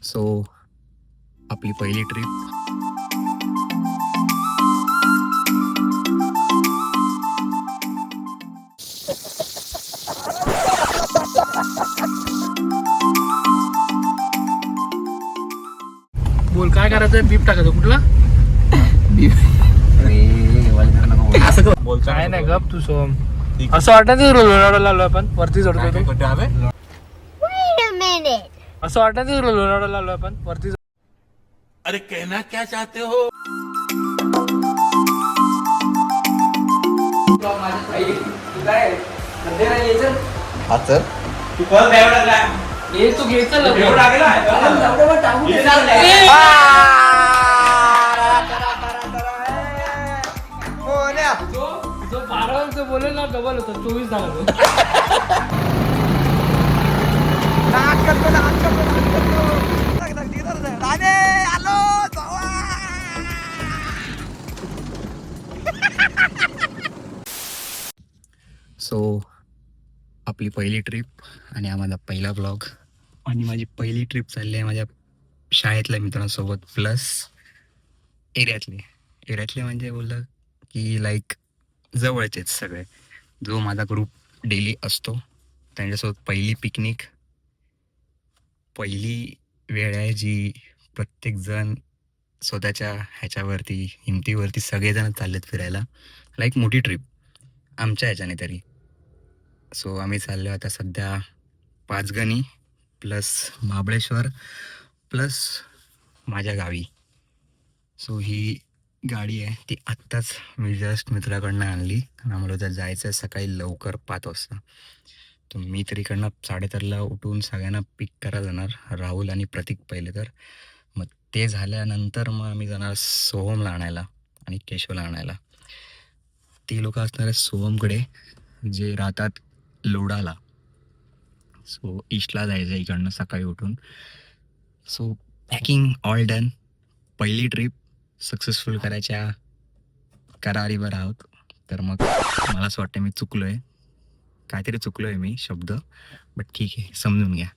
So आपली पहिली trip. बोल काय करायचं, बीप टाकायचं कुठला? असं काय नाही गप तू सोम. असं वाटायचं लोणावळ्याला आलो आपण, वरती चढतोय तो. असं वाटायचं लोणावळ्याला आलो आपण, वरती. अरे कहना क्या चाहते हो? तू घ्यायचं जो 12 बोलेल ना डबल होतं, 24 झालं. सो आपली पहिली ट्रिप आणि हा माझा पहिला ब्लॉग आणि माझी पहिली ट्रिप चालली आहे माझ्या शाळेतल्या मित्रांसोबत प्लस एरियातले म्हणजे बोललं की लाईक जवळचेच सगळे, जो माझा ग्रुप डेली असतो त्यांच्यासोबत पहिली पिकनिक, पहिली वेळ आहे जी प्रत्येकजण स्वतःच्या ह्याच्यावरती हिमतीवरती सगळेजण चाललेत फिरायला, लाईक मोठी ट्रिप आमच्या ह्याच्याने तरी. सो आम्ही चाललो आता सध्या पाचगणी प्लस महाबळेश्वर प्लस माझ्या गावी. सो ही गाडी आहे ती आत्ताच मी जस्ट मित्राकडनं आणली, कारण आम्हाला उद्या जायचं आहे सकाळी लवकर 5 वाजता. तर मी तर इकडनं 4:30ला उठून सगळ्यांना पिक करायला जाणार, राहुल आणि प्रतीक पहिले तर. मग ते झाल्यानंतर मग आम्ही जाणार सोहमला आणायला आणि केशवला आणायला. ती लोक असणार आहे सोहमकडे, जे राहतात लोडाला. सो ईस्टला जायचं आहे इकडनं सकाळी उठून. So packing all done. पहिली ट्रिप सक्सेसफुल करायच्या करारीवर आहोत. तर मग मला असं वाटतं मी चुकलो आहे, काहीतरी चुकलो आहे मी शब्द, बट ठीक आहे समजून घ्या.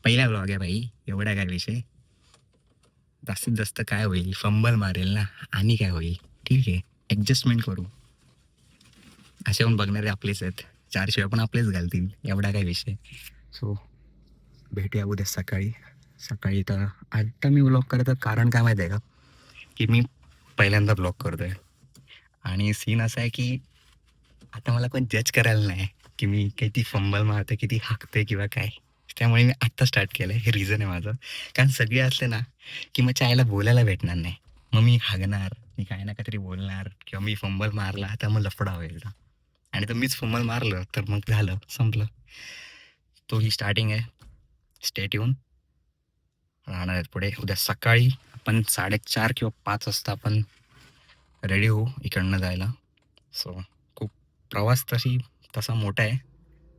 पहिला ब्लॉग आहे भाई, एवढा काय विषय. जास्तीत जास्त काय होईल, फंबल मारेल ना, आणि काय होईल, ठीक आहे ॲडजस्टमेंट करू. असे पण बघणारे आपलेच आहेत, 4 शिवाय पण आपलेच घालतील, एवढा काय विषय. सो भेटूया उद्या सकाळी. तर आत्ता मी ब्लॉग करतो कारण काय माहिती आहे का, की मी पहिल्यांदा ब्लॉग करतो आहे आणि सीन असा आहे की आता मला कोण जज करायला नाही की मी किती फंबल मारतो, किती हाकतोय किंवा काय. त्यामुळे मी आत्ता स्टार्ट केलं आहे, हे रिझन आहे माझं. कारण सगळे असले ना की मग चायला बोलायला भेटणार नाही, मग मी हागणार, मी काय ना काहीतरी बोलणार, किंवा मी फंबल मारला तर मग लफडा होईल. आणि तर मीच फंबल मारलं तर मग झालं, संपलं. तो ही स्टार्टिंग आहे. स्टेट येऊन राहणार आहेत पुढे. उद्या सकाळी आपण 4:30 किंवा 5 वाजता आपण रेडी होऊ इकडनं जायला. सो खूप प्रवास तसा मोठा आहे,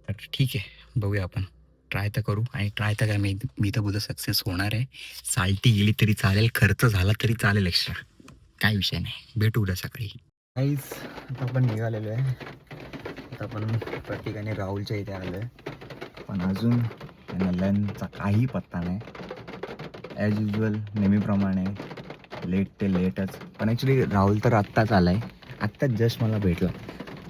तर ठीक आहे बघूया आपण. ट्राय तर करू, आणि ट्राय तर काय मी तर उद्या सक्सेस होणार आहे. साल्टी गेली तरी चालेल, खर्च झाला तरी चालेल एक्स्ट्रा, काय विषय नाही. भेटू उद्या सकाळी. काहीच आता आपण निघालेलो आहे. आता आपण प्रत्येकाने राहुलच्या इथे आलेलो आहे, पण अजून त्यांना लंचचा काही पत्ता नाही. ॲज युजल नेहमीप्रमाणे लेट ते लेटच. पण ॲक्च्युली राहुल तर आत्ताच आला आहे, आत्ताच जस्ट मला भेटला.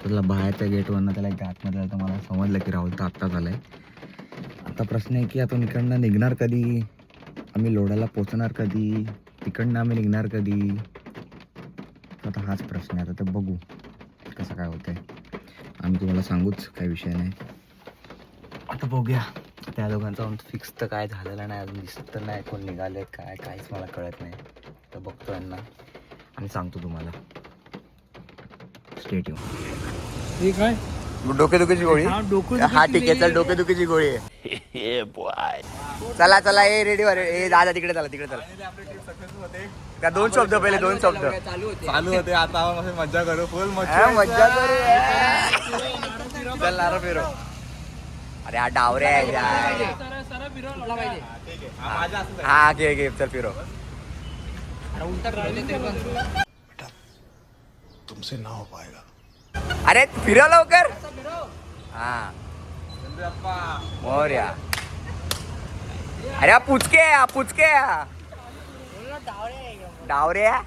त्याला बाहेरच्या गेटवरनं त्याला आतमध्ये आलं तर मला समजलं की राहुल तर आत्ताच आला आहे. आता प्रश्न आहे की आपण इकडनं निघणार कधी, आम्ही लोढाला पोचणार कधी, तिकडनं आम्ही निघणार कधी. आता हाच प्रश्न आहे. आता तर बघू कसं काय होतं आहे, आम्ही तुम्हाला सांगूच, काही विषय नाही. आता बघूया. त्या दोघांचा फिक्स तर काय झालेलं नाही अजून, दिसत तर नाही कोण निघालेत काय, काहीच मला कळत नाही. तर बघतो यांना आणि सांगतो तुम्हाला. स्टेट येऊ. हे काय डोकेदुखीची गोळी, हा ठीक आहे चल, डोकेदुखीची गोळी आहे. चला चला, ए रेडी वर, ए दादा तिकडे चला, तिकडे चला. का 2 शब्द पहिले, 2 शब्द चालू होते, आता मजा करू, फुल मज्जा करू. चल नारा फिरो. अरे हा डावरे आहे. हा घे चल फिरो. तुमसे ना हो पाएगा. अरे फिरो लवकर. हा मोर्या. अरे हा पुचके डावऱ्या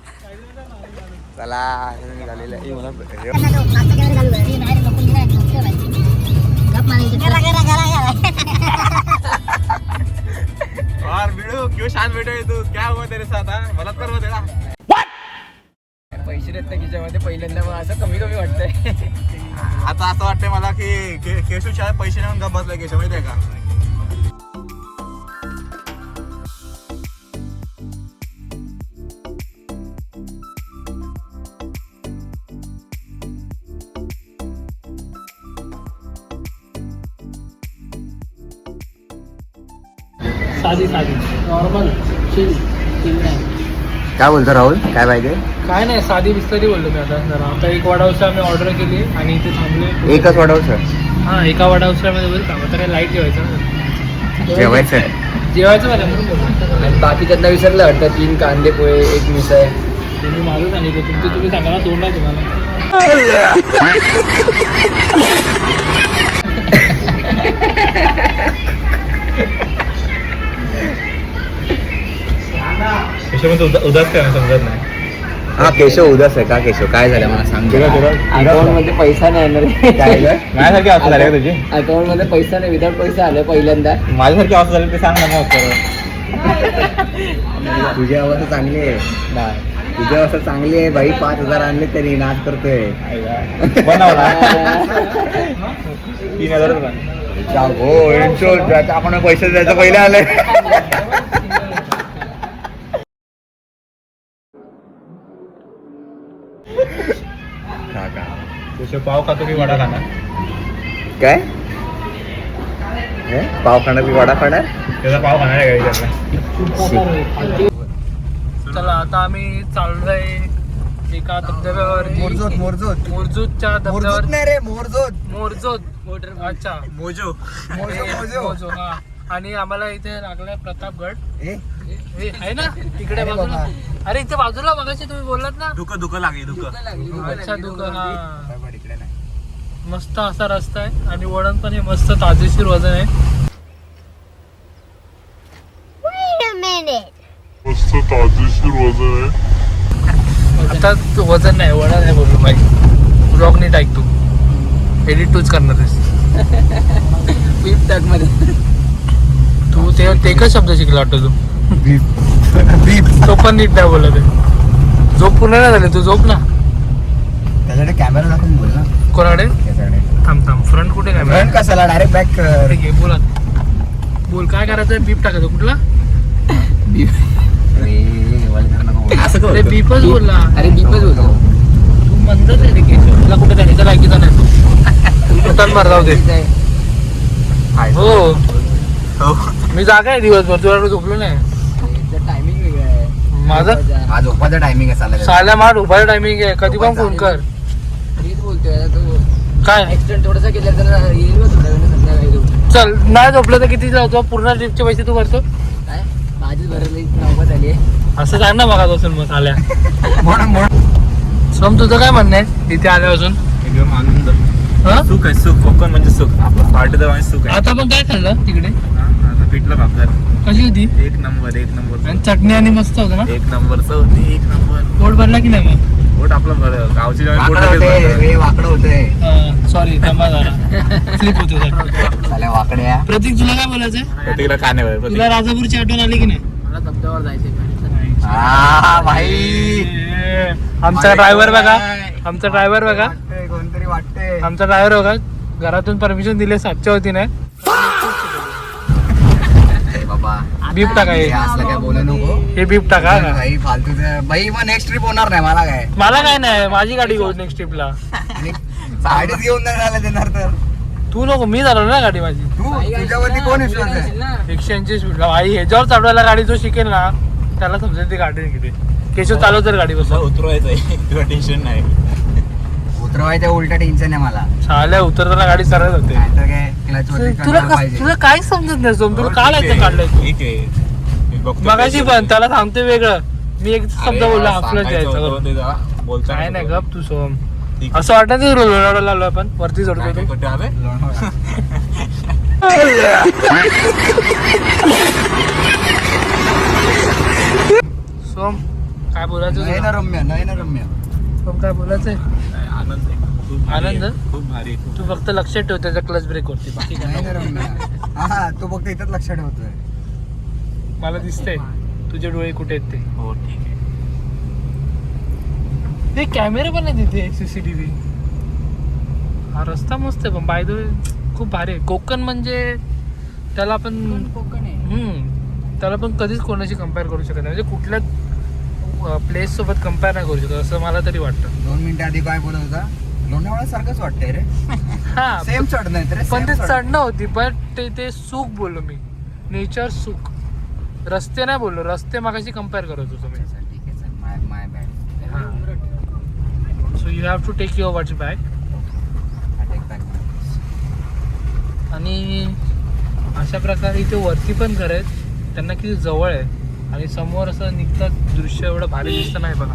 चला निघालेलं आहे. और भिड़ो क्यों शांत बैठे है तू क्या हुआ तेरे साथ हाँ बलात्कार हुआ तेरा पैसे देत नाही खिशामध्ये पहिल्यांदा मग असं कमी कमी वाटतंय. आता असं वाटतंय मला की केशव शाळेत पैसे नेऊन गप बसलाय केशव माहिती आहे का साधी नॉर्मल चिल काय बोलतो राहुल काय पाहिजे काय नाही साधी बिस्तरी बोललो मी आता जरा आता एक वडावसा आम्ही ऑर्डर केली आणि इथे थांबले. एकच वाढव सर हा एका वडावसामध्ये बोल काम आता काय लाईट जेवायचं ना. जेवायचं मला म्हणून बोललो. आणि बाकीच्यातलं विसरलं वाटतं 3 कांदे पोहे 1 मिसळ. तुम्ही माझं सांगितलं तुम्ही सांगा ना तोंड आहे तुम्हाला. उदास काय समजत नाही हा केशव उदास आहे का केशव काय झालं मला सांग अकाउंट मध्ये पैसा नाही येणार. माझ्यासारखी अवस्था झाली का तुझी अकाउंट मध्ये पैसा नाही विदाउट पैसा आलं पहिल्यांदा. माझ्यासारखी अवस्था झाली ते सांग ना मग तुझी अवस्था चांगली आहे तुझी अवस्था चांगली आहे बाई 5,000 आणले तरी नाच करतोय बनवला 3,000 हो ज्याचा आपण पैसे द्यायचं पहिले आले केशव पाव खातो की वडा खाणार काय पाव खाणार की वडा खाणार त्याचा पाव खाणार आहे का विचारला चला आता आम्ही चाललोय एका धबधब्यावरती मोरजोतच्या धबधब्यावर नाही रे मोरजोत मोरजोत अच्छा मोजो मोजो हा. आणि आम्हाला इथे लागलाय प्रतापगड हे आहे ना तिकडे बाजूला. अरे इथे बाजूला मगाशी तुम्ही बोललात ना दुःख लागेल दुःख अच्छा दुकान हा. मस्त असा रस्ता आहे आणि वळण पण हे मस्त ताजेशीर वजन आहे. मस्त ताजेशीर वजन आहे. आता वजन नाही वळण आहे बोललो माहिती ब्लॉग नीट ऐक तू एडिट तूच करणार आहेस. पीप टाक मध्ये तू ते काय शब्द शिकला वाटतं तू तो पण नीट नाही बोलत आहे. झोप पूर्ण नाही झाली तू झोप ना त्याच्याकडे कॅमेरा दाखवून बोल ना कोणाकडे त्याच्याकडे थांब फ्रंट कुठे काय फ्रंट कशाला डायरेक्ट बॅक कर ठीक आहे बोल काय करायचं बीप टाकायचं कुठला असं अरे बीपच बोलला अरे दीपच होतो. तू म्हणतच आहे रे केशव तुला कुठे जाण्याचा लायकीचा नाही तू टन मार जाऊ दे हो मी जागा आहे दिवसभर तुझ्याकडे झोपलो नाही टायमिंग वेगळा आहे माझं आज झोपाचा टायमिंग आहे चालला साल्या मार उभार टायमिंग आहे कधी पण फोन कर रीत बोलतोय आता तू. काय ऍक्सिडेंट थोडासा केला तर येईल बघ थोड्या वेळाने संध्याकाळी तू. चल नाही झोपलं तर किती जातो पूर्ण ट्रिपचे पैसे तू भरतो काय माझीच भरली नौबत आली आहे. असं सांग ना बघा असेल मग आल्या म्हणून सोम तुझं काय म्हणणं आहे इथे आल्यापासून एकदम आनंद हा? सुख आहे सुख कोकण म्हणजे सुख आपलं पार्टी तर सुख आहे आता पण काय खाल्लं तिकडे आता पिठलं भाकर कशी होती एक नंबर आणि चटणी आणि मस्त होतं ना एक नंबरचं होती एक नंबर पोट भरला की नाही मग पोट आपलं बरं गावची जेवण पोट वाकडं लगेच होते भरतं. हे वाकडं होतंय सॉरी दमा झाला स्लिप होते झाल्या वाकड्या प्रतीक तुला काय बोलायचंय प्रत्येकाला काने बरं तुला राजापूरची आठवण आली की नाही मला धबधब्यावर जायचंय. हा भाई आमचा ड्रायव्हर बघा आमचा ड्रायव्हर बघा कोणतरी वाटतंय आमचा ड्रायव्हर बघा घरातून परमिशन दिले 7च्या वतीने बाबा बीप टाका हे. हे असलं काय बोलू नको हे बीप टाका भाई फालतूचं बाई मग नेक्स्ट ट्रिप होणार नाही मला काय मला काय नाही माझी गाडी घेऊ नेक्स्ट ट्रिपला आणि गाडीच घेऊन नाही राहिला देणार तर तू नको मी चालवलं ना गाडी माझी तू तुझ्यावरती कोण विश्वास आहे 180 स्पीडला आई ह्याच्यावर चालवायला गाडी जो शिकेल ना त्याला समजेल ती गाडी किती केशव चालव तर गाडी बस उतरवायचं आहे तुला टेन्शन नाही उतरवायचं उलटा टेन्शन आहे मला चाल्या उतरताना गाडी सरळ होते नाहीतर काय क्लच वरती तुला control पाहिजे तुला काय समजत नाही सोम तुला काय लायचं काढलंय तू ठीक आहे मी बघतो मगाशी पण त्याला सांगते वेगळं मी एक शब्द बोलला हाफला सांगायचं जायचं होतं ते जरा बोलता काय नाही गप तू सोम ठीक आहे. असं वाटत लोणावळ्याला आलो आपण वरती चढतो काय तू कुठे आले लोणावळा. बोलायचं तुला? नयनरम्य पण काय बोलायचंय? आनंद आहे. खूप भारी आनंद? आहे. खूप भारी आहे. तू फक्त लक्षात ठेव त्याच्या क्लच ब्रेक वरती, बाकी काय हा तो फक्त इथंच लक्षात ठेवतोय. मला दिसतंय तुझे डोळे कुठे आहेत ते. हो ठीक आहे. ते कॅमेरे पण नाही तिथे, सीसीटीव्ही. हा रस्ता मस्त आहे पण बाय द वे खूप भारी आहे. कोकण म्हणजे त्याला आपण त्याला पण कधीच कोणाशी कम्पेअर करू शकत नाही, म्हणजे कुठल्या प्लेस सोबत कम्पेअर नाही करू शकत असं मला तरी वाटतं. 2 मिनिटं आधी काय बोलत होता? लोणावळा सारखंच वाटतंय रे. हा सेम चढ नाही रे. पण ते चढणं होती, पण ते सुख बोललो मी, नेचर सुख. रस्ते नाही बोललो, रस्ते मागाशी कम्पेअर करत होतो मी. ठीक आहे sir. My bad. So you have to take your watch back. आणि अशा प्रकारे इथे वरती पण घर आहेत, त्यांना किती जवळ आहे. आणि समोर असं निघतं दृश्य एवढं भारी दिसतं नाही बघा.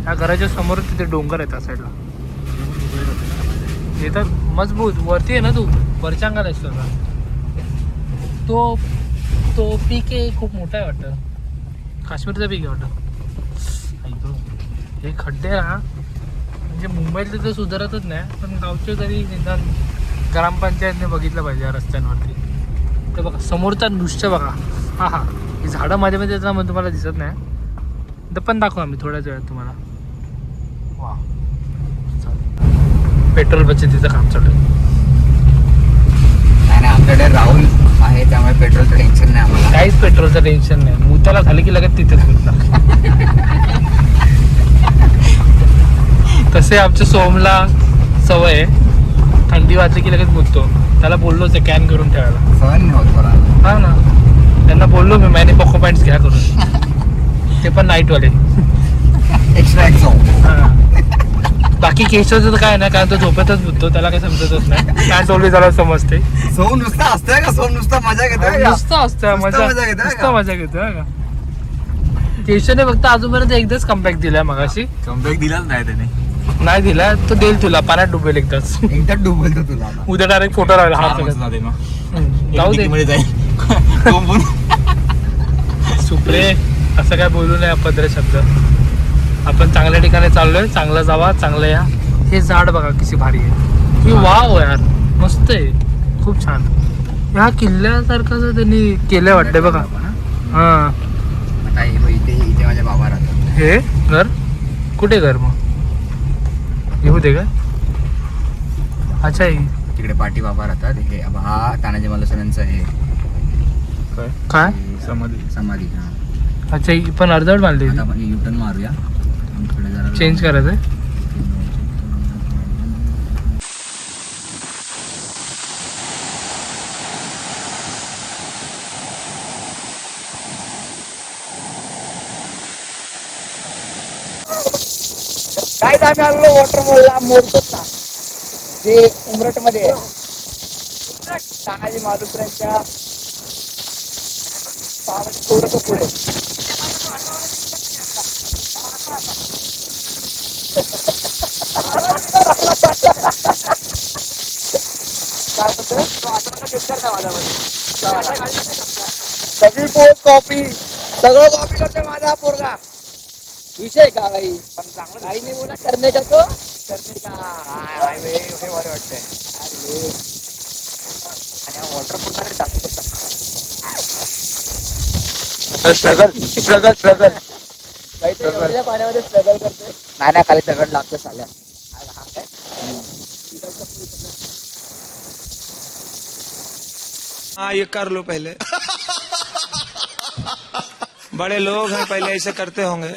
त्या घराच्या समोर तिथे डोंगर आहेत त्या साईडला. येतात मजबूत वरती आहे ना, तू वरच्या अंगात असतो ना. तो पीक आहे, खूप मोठा आहे वाटतं, काश्मीरचा पीक आहे वाटतं. हे खड्डे ना म्हणजे मुंबईत तर सुधारतच नाही, पण गावचे तरी निदान ग्रामपंचायतने बघितलं पाहिजे या रस्त्यांवरती. तर बघा समोरचा दृश्य बघा. हा ही झाडं मध्ये मध्ये येतात मग तुम्हाला दिसत नाही, तर पण दाखवू आम्ही थोड्याच वेळात तुम्हाला. वा, पेट्रोल बचतीचं काम चालू आहे. आणि आमच्याकडे राहुल आहे त्यामुळे पेट्रोलचं टेन्शन नाही आम्हाला. काहीच पेट्रोलचं टेन्शन नाही. मुताला झालं की लगेच तिथेच मुतला. तसे आमच्या सोमला सवय आहे, थंडी वाजली की लगेच मुततो. त्याला बोललोच आहे कॅन करून ठेवायला. सहन नाही होत मला. हा ना, त्यांना बोललो मी मॅने पोको पॉईंट्स घ्या करून, ते पण नाईटवाले. एक्स्ट्रा एक्झॉम. बाकी केशवचं तर काय नाही, कारण तो झोपेतच मुततो, त्याला काही समजतच नाही. पॅन्ट ओढली त्याला समजते. सो नुसतं असतंय का? सो नुसतं मजा घेतोय का? नुसतं असतं नुसतं मजा, मजा घेतोय नुसतं का? मजा घेतोय का. केशवने फक्त अजूनपर्यंत एकदाच कम्बॅक दिलाय मगाशी. कमबॅक दिलाच नाही त्याने. नाही दिला तो देईल तुला, पाण्यात डुबेल एकदाच. एकदाच डुबलतो तुला आता. उद्या डायरेक्ट फोटो राहिला हा सगळं. जाऊ दे सुप्रे, असं काय बोलू नये अभद्र शब्द. आपण चांगल्या ठिकाणी चाललोय, चांगलं जावा, चांगलं या. हे झाड बघा किती भारी आहे. ही वाव यार, मस्त आहे, खूप छान. ह्या किल्ल्यासारखं त्यांनी केलंय वाटतंय बघा. हा आता इथे माझ्या बाबा राहतात. हे घर कुठे घर मग येऊ दे का? अच्छा तिकडे पाटी बाबा राहतात. हे हा तानाजी मालुसरेंचं हे काय समाधी. हा. अच्छा, ही पण अर्धवट बांधली, आता आपण युटर्न मारूया. इकडे जरा चेंज करायचं आहे. काय आम्ही आलो वॉटरफॉलला, मोरतोला जे उमरट मध्ये तानाजी मालुसरेंच्या थोडस पुढे. सगळी पोस्ट कॉपी, सगळं कॉपी करते माझा पोरगा. विषय का भाई, पण चांगलं काही नाही बोला. करणे का तो करणे का हे बरं वाटतंय. आणि वॉटरफॉल स्ट्रगल पाण्यामध्ये स्ट्रगल करते. नाही खाली दगड लागते साल्या. हाँ ये कर लो पहले बड़े लोग हैं पहले ऐसे करते होंगे.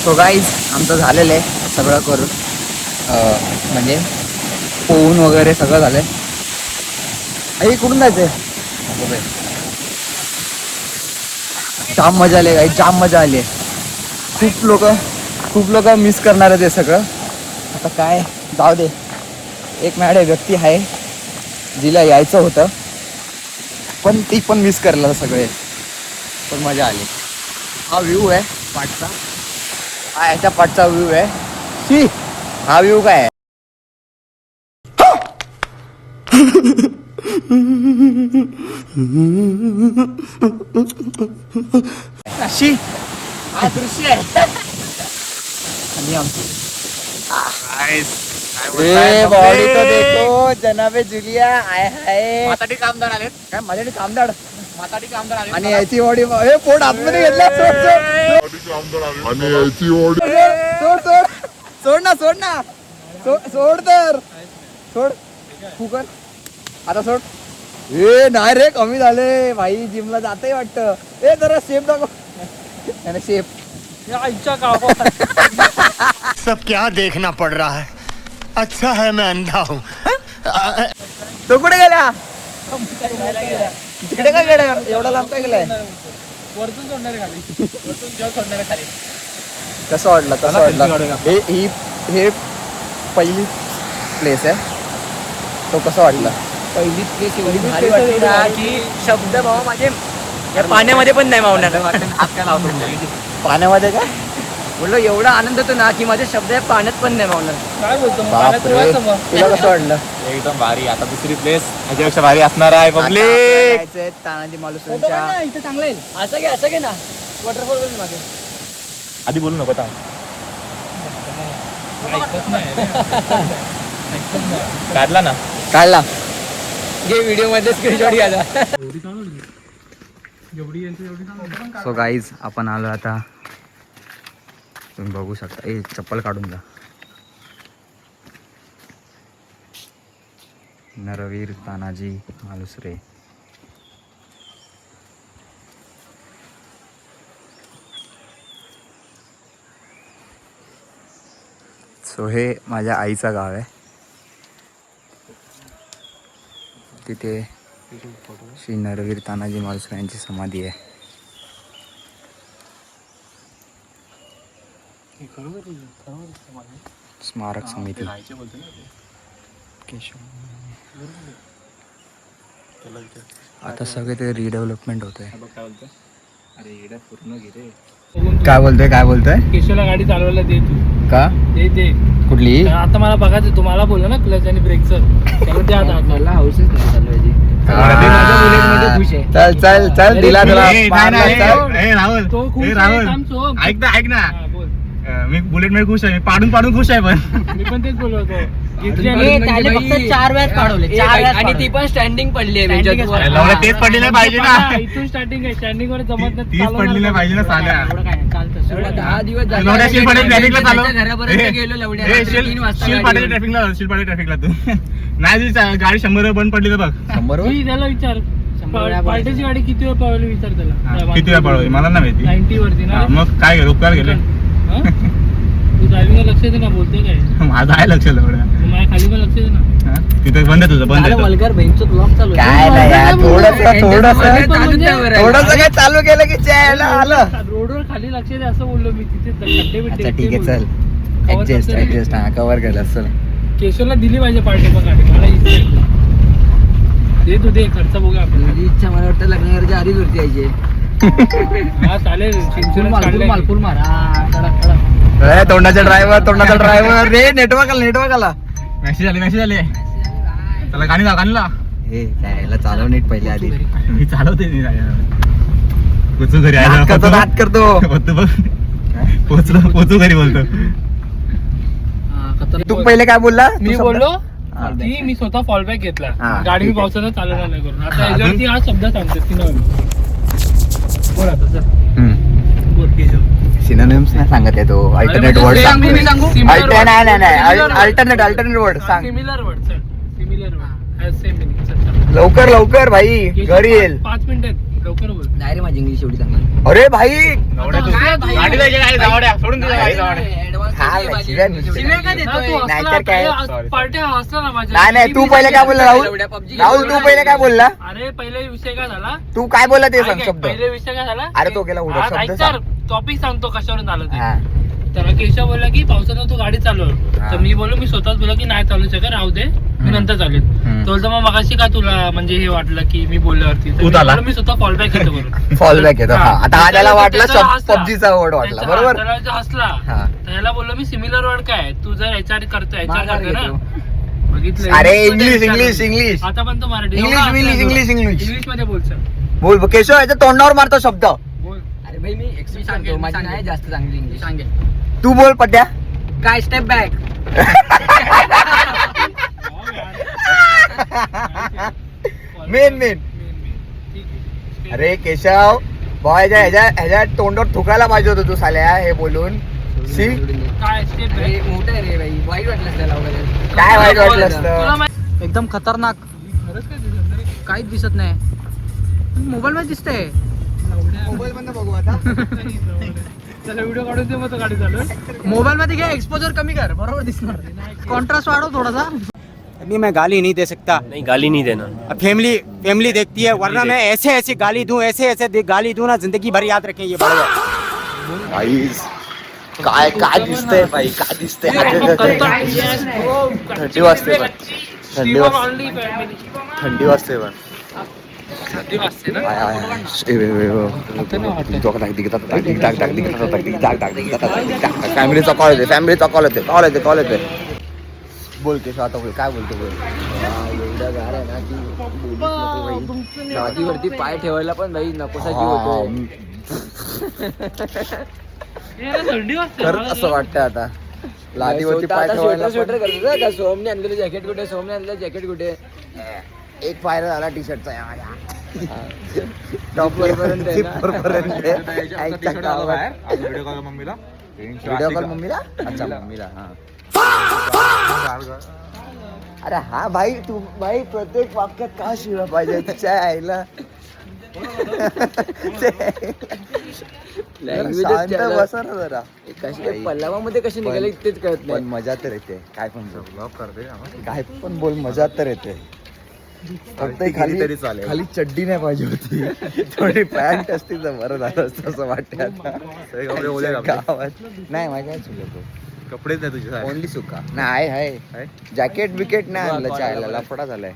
सो गाईज आमचं झालेलं आहे सगळं करून, म्हणजे पोहून वगैरे सगळं झालंय. आई कुठून जायचंय? जाम मजा आली गाई, जाम मजा आली. खूप लोक मिस करणार आहे ते सगळं. आता काय जाऊ दे. एक मॅडम व्यक्ती आहे जिला यायचं होतं, पण ती पण मिस करला सगळे. पण मजा आली. हा व्ह्यू आहे पाठचा, हा याच्या पाठचा व्ह्यू आहे. शी हा व्ह्यू काय आहे? शी हा दृश्य आहे. आणि आमची ए बॉडी तो देखो जनाबे जुलिया आय हाय. माताडी कामदार आलेत. काय माझ्याकडे कामदार माताडी कामदार आलेत. आणि याची बॉडी हे पोट आतमध्ये घेतला. आणि याची ओढ सोड सोड सोड ना सोड ना सोड तर सोड फुकर आता सोड. ए नाही रे कमी झाले भाई जिमला जाते वाटतं. ए जरा शेप दाखव त्याने शेप. या आईच्या गावात सब क्या देखना पड़ रहा है अच्छा है मैं अंधा हूँ तो कुठे गेला तिकडे काय गेला एवढा लांब काय गेलाय. वरतून सोडणारे खाली वरतून जेव्हा सोडणारे खाली. कसं वाटलं हे पहिली प्लेस आहे. तो कसं वाटलं. पहिली प्लेस एवढी भारी वाटली ना की शब्द भाऊ माझे या पाण्यामध्ये पण नाही मावणार. हात काय लावतो पाण्यामध्ये काय बोललो एवढा आनंद होतो ना की माझे शब्द या पाण्यात पण नाही मावणार. काय बोलतो मग? पाण्यात बापरे उडवायचं मग. तुला कसं वाटलं. एकदम भारी. आता दुसरी प्लेस याच्यापेक्षा भारी असणार आहे. जायचंय तानाजी मालुसरेंच्या. इथे चांगलं आहे. असं घे ना वॉटरफॉल पण मागे. आधी बोलू नको आता. ऐकत नाही रे. ऐकत नाही. काढला ना. काढला घे व्हिडिओ मध्ये स्क्रीनशॉट घ्यायला. एवढी चांगली एवढी यांची एवढी चांगली. सो गाईज आपण आलो आता. तुम्ही बघू शकता. ए चप्पल काढून जा. नरवीर तानाजी मालुसरे. सो हे माझ्या आईचं गाव आहे. तिथे श्री नरवीर तानाजी मालुसरे यांची समाधी आहे. स्मारक समिती केशव. आता सगळे ते रिडेव्हलपमेंट होत आहे. काय बोलतोय केशवला गाडी चालवायला दे तू. का दे कुठली. आता मला बघायचं तुम्हाला बोललो ना क्लच आणि ब्रेकचं त्याला ते आता मला हाऊसच नाही चालवायची. खुश आहे. चल चल चल दिला तुला राहुल तो खूप ऐक ना बोल. मी बुलेट मध्ये खुश आहे. मी पाडून खुश आहे. पण मी पण तेच बोललो होतो. त्याने फक्त 4 वेळात काढवले. आणि ती पण स्टँडिंग पडली आहे. तेच पडली नाही पाहिजे ना. इथून स्टार्टिंग आहे. स्टँडिंग वर जमत नाही. तीच पडली नाही पाहिजे ना साल्या. 10 दिवस झाले. लवड्या शिलपाडे ट्रॅफिकला चालव. घरापर्यंत गेलो लवड्या. रात्री 3 वाजता शिलपाडे ट्रॅफिकला तू नाही गाडी 100 बंद पडली तर बघ. तू त्याला विचार पार्टीची गाडी किती वेळ पळवली विचार त्याला. किती वेळा पळवली मला नाही माहिती. 90 वरती ना. मग काय उपकार गेले. हा? तू ड्रायव्हिंगला लक्ष दे ना. बोलतोय काय माझं आहे लक्ष लवड्या. माझ्या खाली पण लक्ष दे ना. तिथं बंद आहे तुझं बंद आहे. वल्गर बेंचचं ब्लॉक चालू आहे. काय नाही यार थोडस थोडंसं काय चालू केलं की चॅनल आलं. रोडवर खाली लक्ष दे असं बोललो मी. तिथे खड्डे बिड्डे अच्छा ठीक आहे ते चल. बोललो. ऍडजस्ट हा कव्हर केलं चल. केशवला दिली पाहिजे पार्टी पण गाडी. मला इच्छा आहे. दे तू दे. खर्च बघूया आपण. तुझी इच्छा मला वाटतं लग्नाच्या आधीच वरती यायची. हा चालेल. मालपूर मार. तोंडाचा ड्रायव्हर रे. नेटवर्क आला. मेसेज आले. त्याला गाणी ला. हे काय याला चालव नीट पहिले आधी. मी चालवते. पोचू घरी आलो. नाद करतो. पोचू घरी बोलतो. तू पहिले काय बोलला. मी बोललो की मी स्वतः फॉलबॅक घेतला. हा, गाडी मी ठीक आहे. पावसानं चालवणार नाही करून. आता याच्यावरती हा शब्द सांगतो की बोल आता चल. बोल केशव. सिनोनिम्स नाही सांगत आहे तो. अल्टरनेट वर्ड सांग. मी सांगू? अल्टरनेट वर्ड सांग. सिमिलर वर्ड चल. Similar word has same meaning. चल लवकर भाई केशव, घरी येईल. 5 मिनिटात लवकर बोल. नाही रे माझी इंग्लिश एवढी चांगली. अरे भाई गाडी जायची गाडी जावड्या सोडून दे गाडी जावड्या. हा, शिव्या नुसत्या. शिव्या का देतोय? तू हसला, नाहीतर काय? पार्ट्या हसला ना माझ्या. नाही तू पहिले काय बोलला राहुल तू पहिले काय बोलला. अरे पहिले विषय काय झाला. तू काय बोलला ते सांग ऐक, शब्द. पहिले विषय काय झाला. अरे तो गेला उडत शब्द सांग. टॉपिक सांगतो कशावरून झालं ते. हा. त्याला केशव बोलला की पावसानं तू गाडी चालव. तर मी बोललो मी स्वतःच बोललो की नाही चालू शकत राहू दे मी नंतर चालेल. तो बोलतो मग मगाशी का तुला म्हणजे हे वाटलं की मी बोलल्यावरती. तर मी आला. बोललो, मी स्वतः फॉलबॅक घेतो करून. फॉल बॅक येतो. हा आता हा त्याला वाटला त्याला हसला. पबजीचा वर्ड वाटला त्याचा- बरोबर. त्याला जो हसला हा. त्याला बोललो मी सिमिलर वर्ड काय तू जर एचआर करतो ना बघितलं. अरे इंग्लिश आता पण तो Marathi English English English English मध्ये बोल सर. बोल केशव याच्या तोंडावर मारतो शब्द. बोल. अरे भाई मी एक्सप्लेन सांगतो माझी नाही जास्त चांगली इंग्लिश सांगेल. तू बोल पट्या. काय स्टेप बॅक. मेन अरे केशव बॉय ह्याच्या तोंडावर थुकायला पाहिजे होतं तू साल्या हे बोलून. सी काय स्टेप अरे मोठं आहे रे भाई वाईट वाटलं त्याला वगैरे. काय वाईट वाटलं असतं. एकदम खतरनाक काहीच दिसत नाही मोबाईल मध्ये दिसतंय. मोबाईल मधनं बघू आता. त्याला व्हिडिओ काढून दे मग तो गाडी चालू. मोबाईल मध्ये घे एक्सपोजर कमी कर बरोबर दिसणार. कॉन्ट्रास्ट वाढव थोडासा. नहीं मैं गाली नहीं दे सकता. नहीं गाली नहीं देना. अब फैमिली देखती है वरना मैं ऐसे गाली दूं गाली दूं ना जिंदगी भर याद रखें ये बड़ा. काय काय दिसतंय बाई काय दिसतंय. थंडी वाजते पण थंडी वाजते पण फॅमिलीचा कॉल येते. बोल केशव आता बोल काय बोलतो बोल. एवढा गार आहे ना की गादीवरती पाय ठेवायला पण भाई नकोसा जीव होतो. थंडी वाजते. खरंच असं वाटतं आता लादीवरती पाय ठेवायला स्वेटर करतो का. सोमने आणलेलं जॅकेट कुठे. सोमने आणलेलं जॅकेट कुठे. एक फायदा झाला टी शर्टचा टॉपर पर्यंत आहे ना. व्हिडिओ कॉल मम्मीला. अच्छा मम्मीला हा. अरे हा भाई तू भाई प्रत्येक वाक्यात का शिवा पाहिजे तिच्या आईला. शांत बसा ना जरा. कशी पल्लावामध्ये कशी निघाले तेच कळत पण नाही. मजा तर येते काय पण काय पण बोल मजा तर येते. फक्त खाली चड्डी नाही पाहिजे होती. थोडी पॅन्ट असती तर बरं झालं असतं असं वाटतं आता. गावात नाही माझ्या चुकतो. कपडेच नाही तुझे ओनली सुका नाही आहे. जॅकेट बिकेट नाही आणलं चायला लफडा झालाय.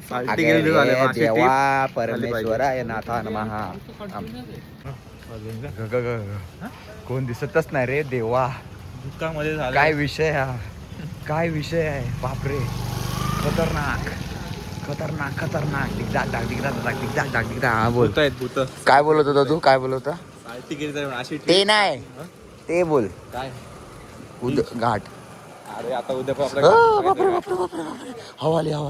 देवा परमेश्वराय नाथा नमः. कोण दिसतच नाही रे देवा. दुःखामध्ये झालं. काय विषय हा काय विषय आहे बापरे. खतरनाक हा बोल. भूत काय बोलत होता तू काय बोलत होता. अशी ते नाही ते बोल. काय घाट. अरे आता उद्या पण बापरे हवाली याच्या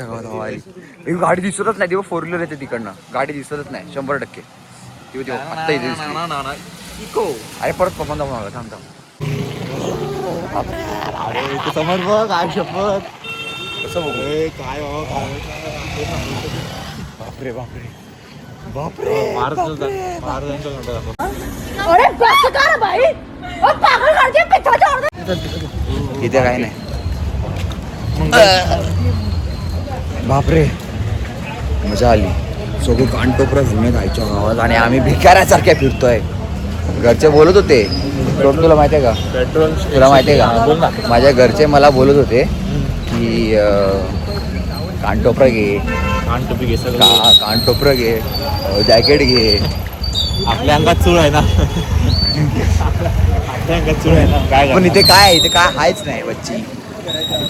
गावात हवाली. ही गाडी दिसतच नाही. तेव्हा 4 व्हीलर येते तिकडनं. गाडी दिसतच नाही 100%. आता इथे दिसते. अरे परत पप्पा जाऊन थांब. अरे समोर बघ काय शपथ. कसं बघू काय बापरे महाराजांचं अरे बस कर भाई ओ पागल कर दिया पिछा छोड़ दे. इथे काय नाही. बापरे मजा आली. सगळं कानटोपरा घेऊन जायच्या गावात आणि आम्ही भिकाऱ्यासारख्या फिरतोय. घरचे बोलत होते तुला माहितीये का. पेट्रोल तुला माहितीये का माझ्या घरचे मला बोलत होते की कानटोपरा घे कानटोपी घे कानटोपरा घे जॅकेट घे. आपल्या अंगात चूळ आहे ना. आपल्या अंगात चूळ आहे ना. काय पण इथे काय हायच नाही बच्ची.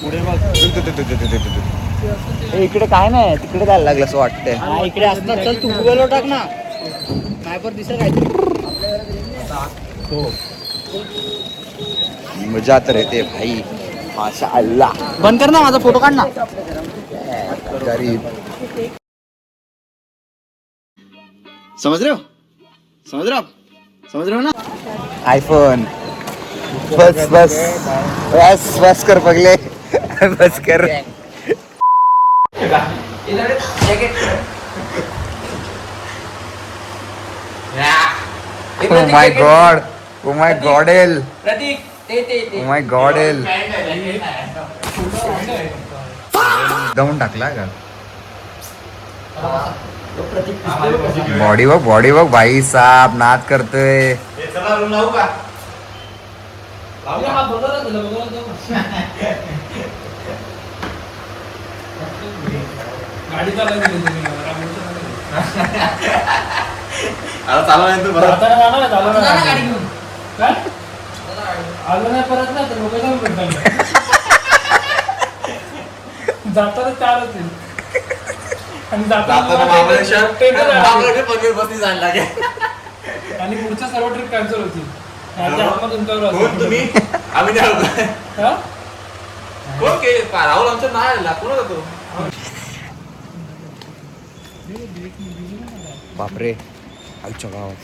पुढे बघ. इकडे काय नाही तिकडे जायला लागलं असं वाटतंय. इकडे असणार चल तू गुगलवर टाक ना. काय पण दिसत काय मजा तर येते भाई माशा अल्लाह. बंद कर ना माझा फोटो काढ ना. गरीब समझ रहे हो ना. आईफोन बस कर पगले बस कर. ओ माय गॉड दमून टाकला का. बॉडी बघ भाई साहेब नाद करतोय. गाडी चालवायची आलो नाही परत ना तर लोकेशन भेटणार. जाताना 4 होतील. आणि जाताना बसती जायला लागेल. आणि पुढच्या सर्व ट्रिप कॅन्सल होती. तुमच्यावर तुम्ही आम्ही नाही होतो. कोण के राहुल आमचं नाही आला. कोण होतो? बापरे आमच्या गावात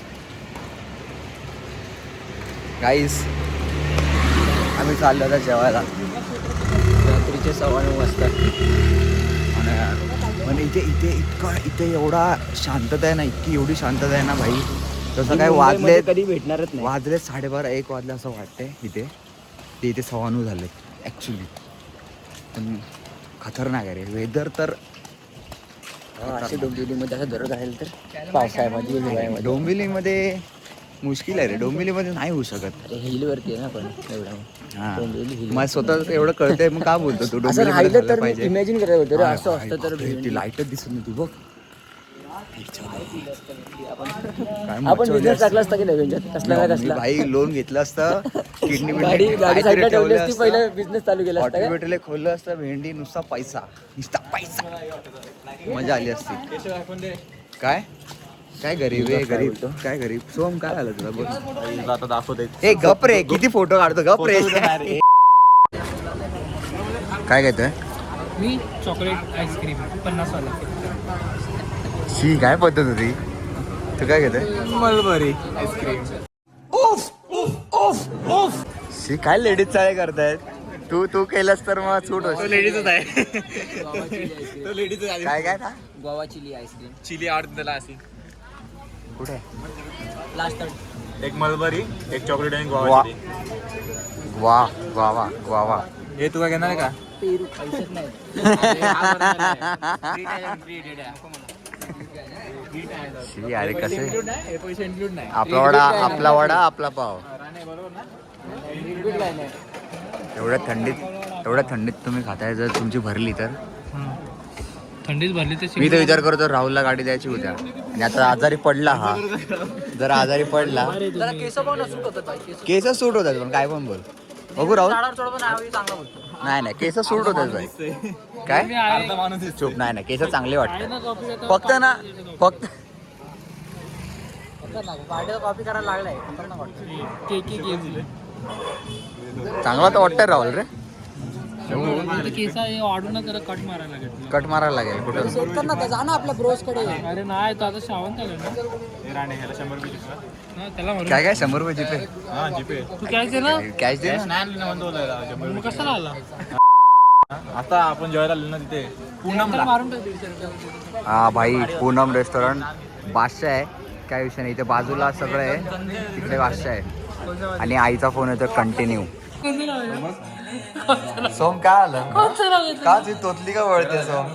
गाईस आम्ही चाललो होता जेवायला रात्रीचे 9:15 वाजता. आणि इथे एवढा शांतता आहे ना, एवढी शांतता आहे ना भाई. तसं काय वाजले कधी भेटणारच नाही. वाजले 12:30 1 वाजले असं वाटतंय इथे. ते इथे 9:15 झाले ॲक्च्युली. पण खतरनाक आहे रे वेदर तर. असे डोंबिवलीमध्ये असं दररोज राहील तर पावसाळ्यामध्ये हिवाळ्यामध्ये डोंबिवलीमध्ये मुश्किल आहे रे. डोंबिवलीमध्ये नाही होऊ शकत. हिलवरती आहे ना पण एवढा. हा डोंबिवली हिल मला स्वतः एवढं कळतंय मग का बोलतो तू असं डोंबिवलीमध्ये राहिलं तर झालं पाहिजे. इमॅजिन करायला होतं रे. अरे असं भाई, असतं तर बापरे, ती लाईटच दिसत नव्हती बघ. काय आपण मज्जा आली बिझनेस असती. टाकला असता की नाही कसला ना मी कसला. भाई लोन घेतलं असतं किडनी गाडी साईडला ठेवली असती पहिला बिझनेस चालू केला असता का? हॉटेल खोललं असतं भेंडी नुसता पैसा मजा आली असती. काय काय गरीब आहे गरीब काय गरीब. सोम काय झालं तुला बोल. आता दाखवते. ए गप रे किती फोटो काढतो गप रे. काय घेतोय मी चॉकलेट आईस्क्रीम 50 वाला. शी काय पद्धत होती. तू काय घेतोय मलबरी आईस्क्रीम. शी काय लेडीज चाळे करतायत. तू केलंस तर मग सूट होतो. लेडीजच आहे. तो लेडीज आहे. काय काय ना गोवा चिली आईस्क्रीम चिली आवडते त्याला अशी. कुठे लास्ट एक मलबरी एक चॉकलेट आणि वा गोवा चिली. वा वा वा वा वा. हे तुला घेणार आहे का? पेरू पैसेच नाही. शी अरे कसे पैसे इन्क्लूड नाही. आपला वडा आपला पाव. एवढ्या थंडीत तुम्ही खाताय जर तुमची भरली तर. थंडीच भरली तर मी तर विचार करतो राहुलला गाडी द्यायची उद्या. आणि आता आजारी पडला हा जर आजारी पडला केस पण सूट होतात बाई. केस सूट होतात पण काय पण बोल बघू राहुल. चांगला बोलतो. नाही केस सूट होतात बाई. काय अर्धा माणूस चूप नाही केस चांगले वाटतात. फक्त कॉपी करायला लागलाय. चांगला तर वाटतंय राहुल रे. केस वाढून जरा कट मारायला लागेल. कट मारायला लागेल कुठं. जा ना आपल्या ब्रोस कडे. अरे नाही तो आता श्रावण चालेल ना. राणे ह्याला 100 रुपये दिसला. हा, त्याला म्हणून काय 100 रुपये जिथे हा जीपे. तू कॅश दे ना. कॅश दे ना. नाही म्हणतो मग कशाला आला. आता आपण जेवायला आलो ना तिथे पूनमला. मारून टाक 150 रुपये. हा भाई पूनम रेस्टॉरंट बादशाह आहे. काय विषय नाही. इथे बाजूला सगळं आहे तिकडे बादशाह आहे. आणि आईचा फोन येतो कंटिन्यू. सोम काय आलं का ती तोतली का वळते सोम.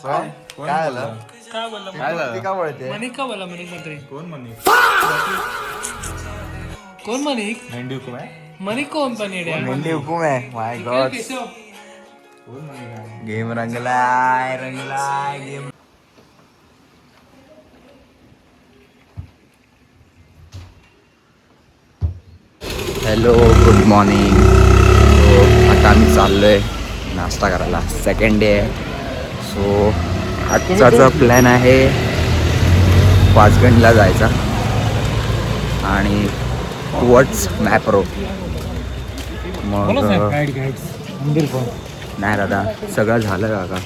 सोम काय आलं काय बोलला काय झालं? तोतली का वळते. मनिक का बोला मनिक मंत्री. कोण म्हणे? कोण मनिक. मेंढी हुकूम आहे. मनिक कोण पण येड्या. मेंढी हुकूम आहे. My god Keshav. गेम रंगलाय गेम. Hello good morning. आता आम्ही चाललोय नाश्ता करायला. सेकंड डे आहे. सो आजचा जो प्लॅन आहे पाचगणला जायचा आणि टुवर्ड्स मॅप्रो. मग नाही दादा सगळं झालं काका.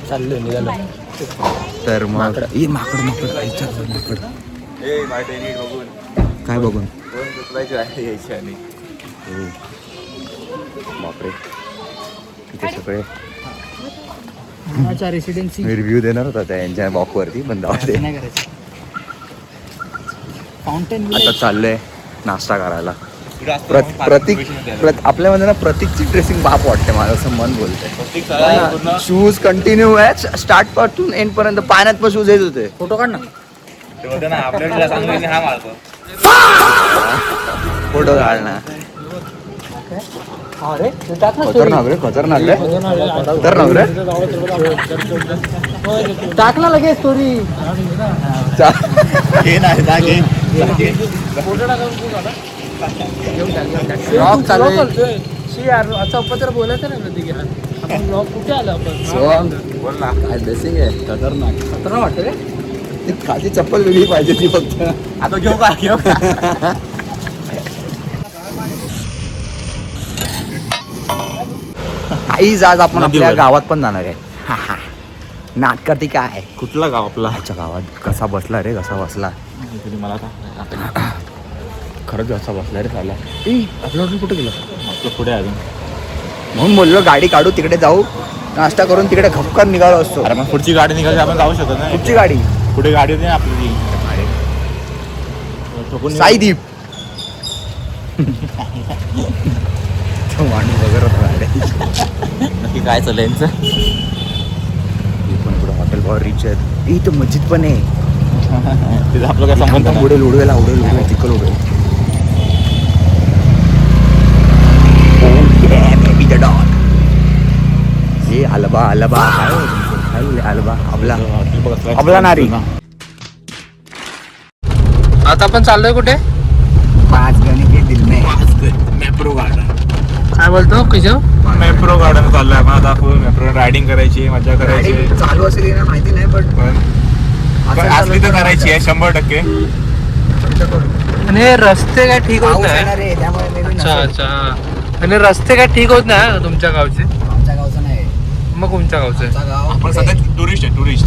चाललोय निघालो. तर मग माकड काय बघून बापरे इथे सगळे रेसिडेन्सी रिव्ह्यू देणार होता त्या यांच्या वॉकवरती पण जाऊ दे. नाही करायचं. फाउंटेन आता चाललोय नाश्ता करायला. प्रतीक आपल्यामध्ये ना प्रतीकची ड्रेसिंग बाप वाटते मला असं मन बोलतंय. शूज कंटिन्यू आहे स्टार्ट पासून एंड पर्यंत. पाण्यात पण शूज येत होते. फोटो काढ ना. आपल्याला सांगितलं हा मारतो. फोटो काढणार. अरे टाक ना. खतरनाक रे. टाकला लगेच स्टोरी. हे नाही Vlog चालू आहे. शी यार असं उपत्र बोलायचं ना प्रतीक यार. आपण ब्लॉग कुठे आलो आपण सोहम बोल ना काय ड्रेसिंग आहे खतरनाक. खतरा वाटतं रे. ती खाली चप्पल वेगळी पाहिजे ती फक्त. आता घेऊ का आईज आज आपण आपल्या गावात पण जाणार आहे. नाट करते काय कुठला गाव आपला आमच्या गावात कसा बसला रे कसा बसला मला खरंच कसा बसला रे साला. आपलं हॉटेल कुठे गेलं पुढे अजून म्हणून बोललो गाडी काढू तिकडे जाऊ नाश्ता करून तिकडे खपकर निघालो असतो. अरे मग पुढची गाडी निघाली आपण जाऊ शकत नाही. कुठची गाडी पुढे गाडी होती ना आपली ठोकून साईदीप तो माणूस वगैरे होता रे. नक्की काय चाललं यांचं. पण इकडं हॉटेल पावर रिच आहेत. इथं मस्जिद पण आहे. तिथं आपलं काय संबंध नाही. उडेल उडवेल उडवेल चिकल उडेल. हे अलबा अलबा अलबा अबला अबला नारी. आता आपण चाललोय कुठे 5 गाने के दिल में मेट्रो गार्डन काय बोलतो किशोर. मेट्रो गार्डन चाललंय आपण आता. फुल मेट्रो रायडिंग करायची मजा करायची. चालू असेल ना माहिती नाही पण असली तर करायची आहे 100%. आणि रस्ते काय ठीक होत नाही. अच्छा अच्छा. आणि रस्ते काय ठीक होत नाही तुमच्या गावचे. आमच्या गावचं नाही मग कोणत्या गावचे. आपण सध्या टुरिस्ट आहे टुरिस्ट.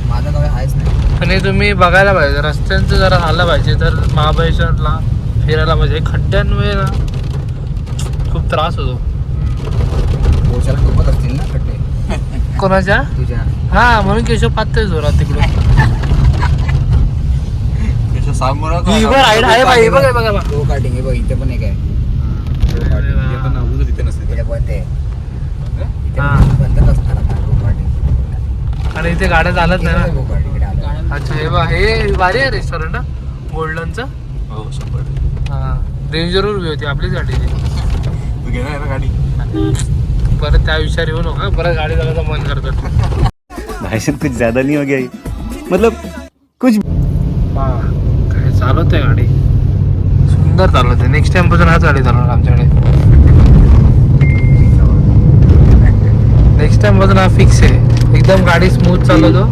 माझं गाव आहेच नाही. आणि तुम्ही बघायला पाहिजे रस्त्यांचं जरा झालं पाहिजे तर महाबळेश्वरला फिरायला म्हणजे खड्ड्यांमुळे ना खूप त्रास होतो. पोचायला खूपच असतील ना खड्डे कोणाच्या. तुझ्या. हा म्हणून केशव पाहतोय जोरात तिकडून. राईड आहे बाई. बघा बघा गो कार्टिंग बघ इथे पण एक आहे. इथे बंद आहे. इथे हा. बंदच असणार आता गो कार्टिंग. आणि इथे गाड्या चालत नाही ना. गो कार्टिंग इकडे आलं. अच्छा हे बघा हे भारी आहे रेस्टॉरंट गोल्डनचं. हो 100%. हा रेंजर उभी होती आपलीच गाडीची. तू घेणार ना गाडी. परत त्या विषयावर येऊ नका. परत गाडी चालायचं मन करतं. भाई साहब कुछ ज्यादा नहीं हो गया ये? मतलब कुछ हा काय चालवते गाडी सुंदर चालवते. नेक्स्ट टाइम पासून हा गाडी चालवणार आमच्याकडे. नेक्स्ट टाइम पासून हा फिक्स आहे. एकदम गाडी स्मूथ चालवतो.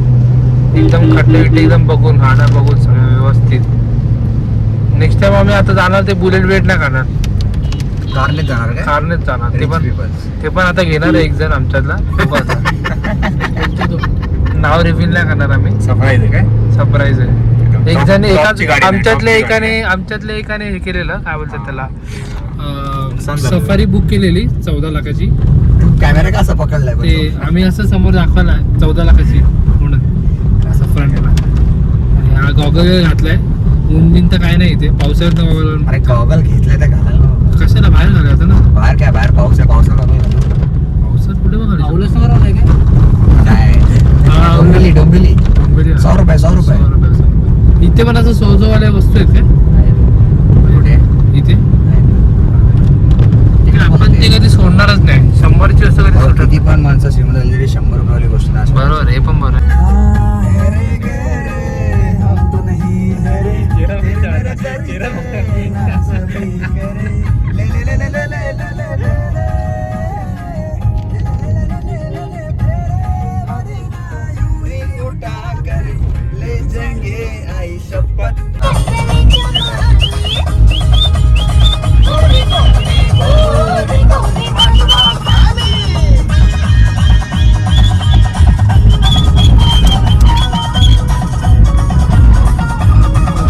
एकदम खड्डे बिड्डे एकदम बघून गाड्या बघून सगळं व्यवस्थित. नेक्स्ट टाइम आम्ही आता जाणार ते बुलेट वेट नाही करणार. कारने जाणार काय कारनेच जाणार. ते पण आता घेणार आहे एक जण आमच्यातला. नाव रिव्हील नाही करणार आम्ही. सरप्राईज आहे काय. सरप्राईज आहे. एक जण टॉपची एका गाडी नाही, आमच्यातल्या एकाने हे केलेलं काय बोलतात त्याला सफारी बुक केलेली 14 लाखाची. कॅमेरा कसा पकडलाय पण ते आम्ही असं समोर दाखवला 14 लाखाची म्हणून असं फ्रंटला. आणि हा गॉगल घातलाय. ऊन बिन तर काय नाही इथे. पावसाळ्यात गॉगल. अरे गॉगल घेतलाय तर घालायला. कशाला बाहेर घालायचं ना. बाहेर काय बाहेर पाऊस आहे पावसात पावसात कुठे बघायला. काय डोंबिवली डोंबिवली डोंबिवली. 100 रुपये 100 रुपये. इथे पण असं सोजोवाल्या वस्तू आहेत का कुठे इथे. आपण ते कधी सोडणारच नाही. 100ची वस्तू कधी सोडत. किती पण माणसं श्रीमंत झाली तरी 100 रुपयावाली गोष्ट नाही. बरोबर हे पण बरोबर आहे.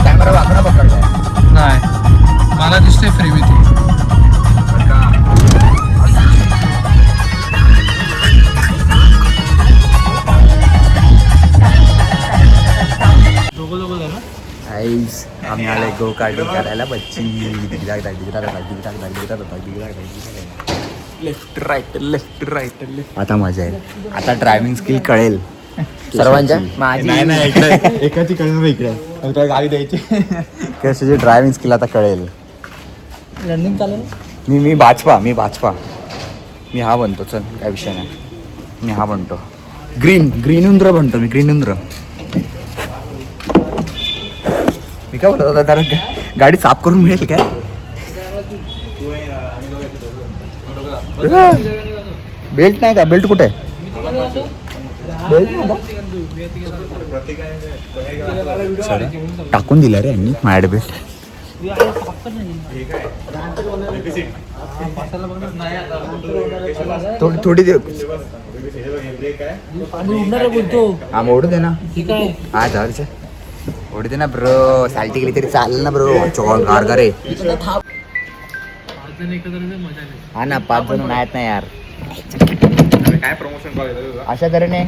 कॅमेरा वाकडा पकडलाय. नाही मला दिसतोय फ्री विथ. आईस आम्ही आले गो कार्टिंग करायला बच्ची. Left right left right left. आता मजा आहे. आता ड्रायव्हिंग स्किल कळेल सर्वांच्या. नाही नाही इकडे एकाची कळणार इकडे गाडी द्यायची. कशाची ड्रायव्हिंग स्किल आता कळेल. रनिंग चालू. मी भाजपा मी हा बनतो. चल काय विषय नाही. मी हा बनतो ग्रीनुंद्र बनतो मी. ग्रीनुंद्र मी काय बोलत होता. कारण गाडी साफ करून मिळेल काय. बेल्ट नाही का? बेल्ट कुठे आहे? बेल्ट नाही का? टाकून दिला रे यांनी माझ्या बेल्ट. थोडी दे. हा ओढू दे ना. हा जाऊ ओढू दे ना ब्रो. साल्टी गेली तरी चालेल ना ब्रो. चॉल गार रे. हा ना 5 जण नाहीत ना यार. काय प्रमोशन बघायचं अशा तऱ्हेने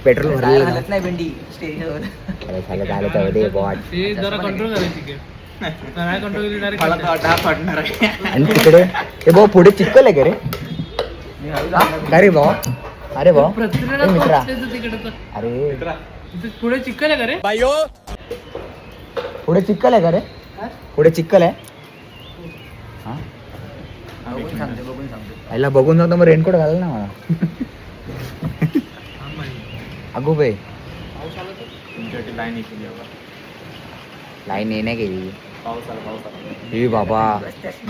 पेट्रोल भरलेलं हलत नाही भेंडी स्टेजवर. अरे झालं झालं तर दे बॉट. ते जरा कंट्रोल करायची की नाही कंट्रोल केली डायरेक्ट मला तर अड्डा पडणार आहे. आणि तिकडे हे भाऊ पुढे चिक्कल आहे का रे? काय रे भाऊ? अरे भाऊ ए मित्रा. अरे पुढे चिकन आहे का रे? पुढे चिक्कल आहे का रे? पुढे चिक्कल आहे. हा बघून सांगतो. आईला बघून सांगतो. मग रेनकोट घाल ना मला. अगो बाई लाईन येणे गेली. हे बाबा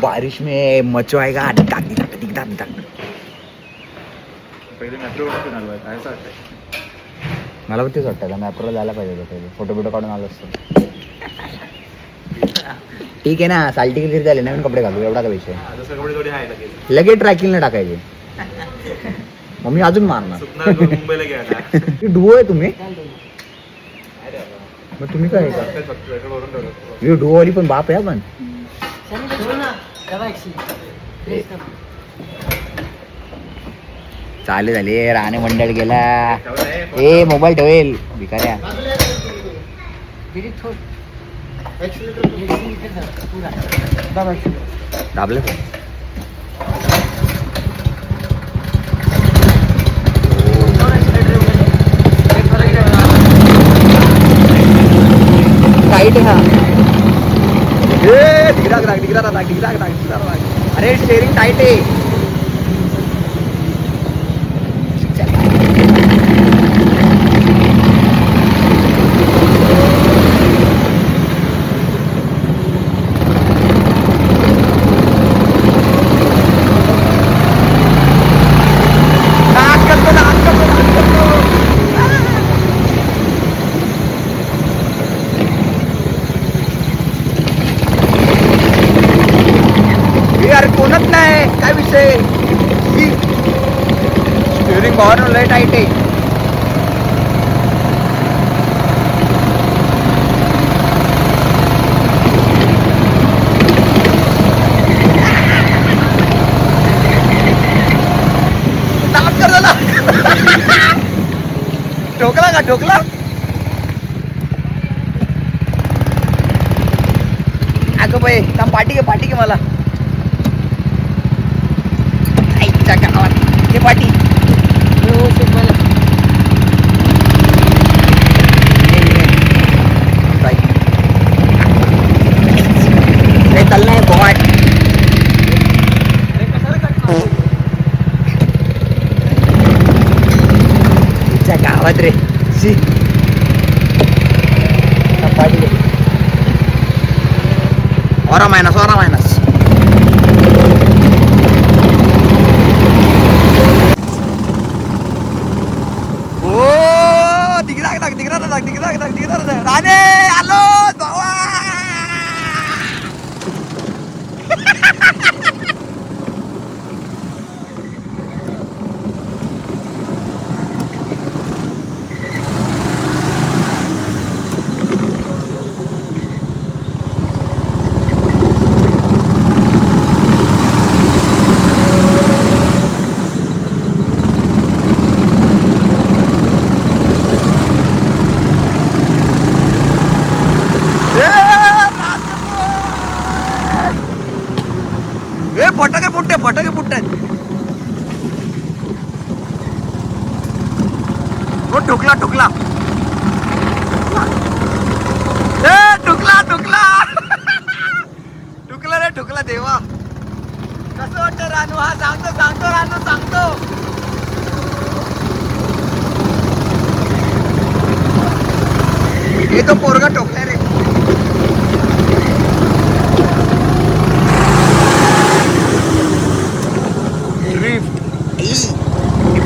बारिश में मचवाएगा. दिखदाक दिखदाक दिखदाक दिखदाक. पहिले मेट्रो काय वाटतंय मला पण तेच वाटतं का मॅप्रोला जायला पाहिजे होतं पहिले. फोटो बिटो काढून आलो असतो. ठीक आहे ना. साल्टी किती झाले नवीन कपडे घालू एवढा का विषय. जसं कपडे थोडी आहे लगेच लगेच ट्रॅकिंगला टाकायचे. मग मी अजून मारणार. सुपना मुंबईला गेला डुओ आहे तुम्ही. मग तुम्ही काय हे डुओवाली पण बाप आहे पण. चाले झाले. राणे मंडळ गेला. ए मोबाईल ठेवेल भिकाऱ्या. दाबले टाईट आहे हा. अरे स्टेरिंग टाईट आहे. यार कोणच नाही. काय विषय. स्टिअरिंग पॉवर लय टाईट आहे. ठोकला का? ठोकला. अगं बाई थांब. पाठी घे मला. आईच्या गावात ते पाठी. काही चाललं नाही बॉट. तिच्या गावात रे. शी पाठी घे. ओरा मायनस. राणे आलो बाबा. फटाके फुटतात. ठोकला ठुकला रे ठुकला देवा. कसं वाटतं रानू? हा सांगतो रानू सांगतो. हे तो पोरगा ठोकला रे.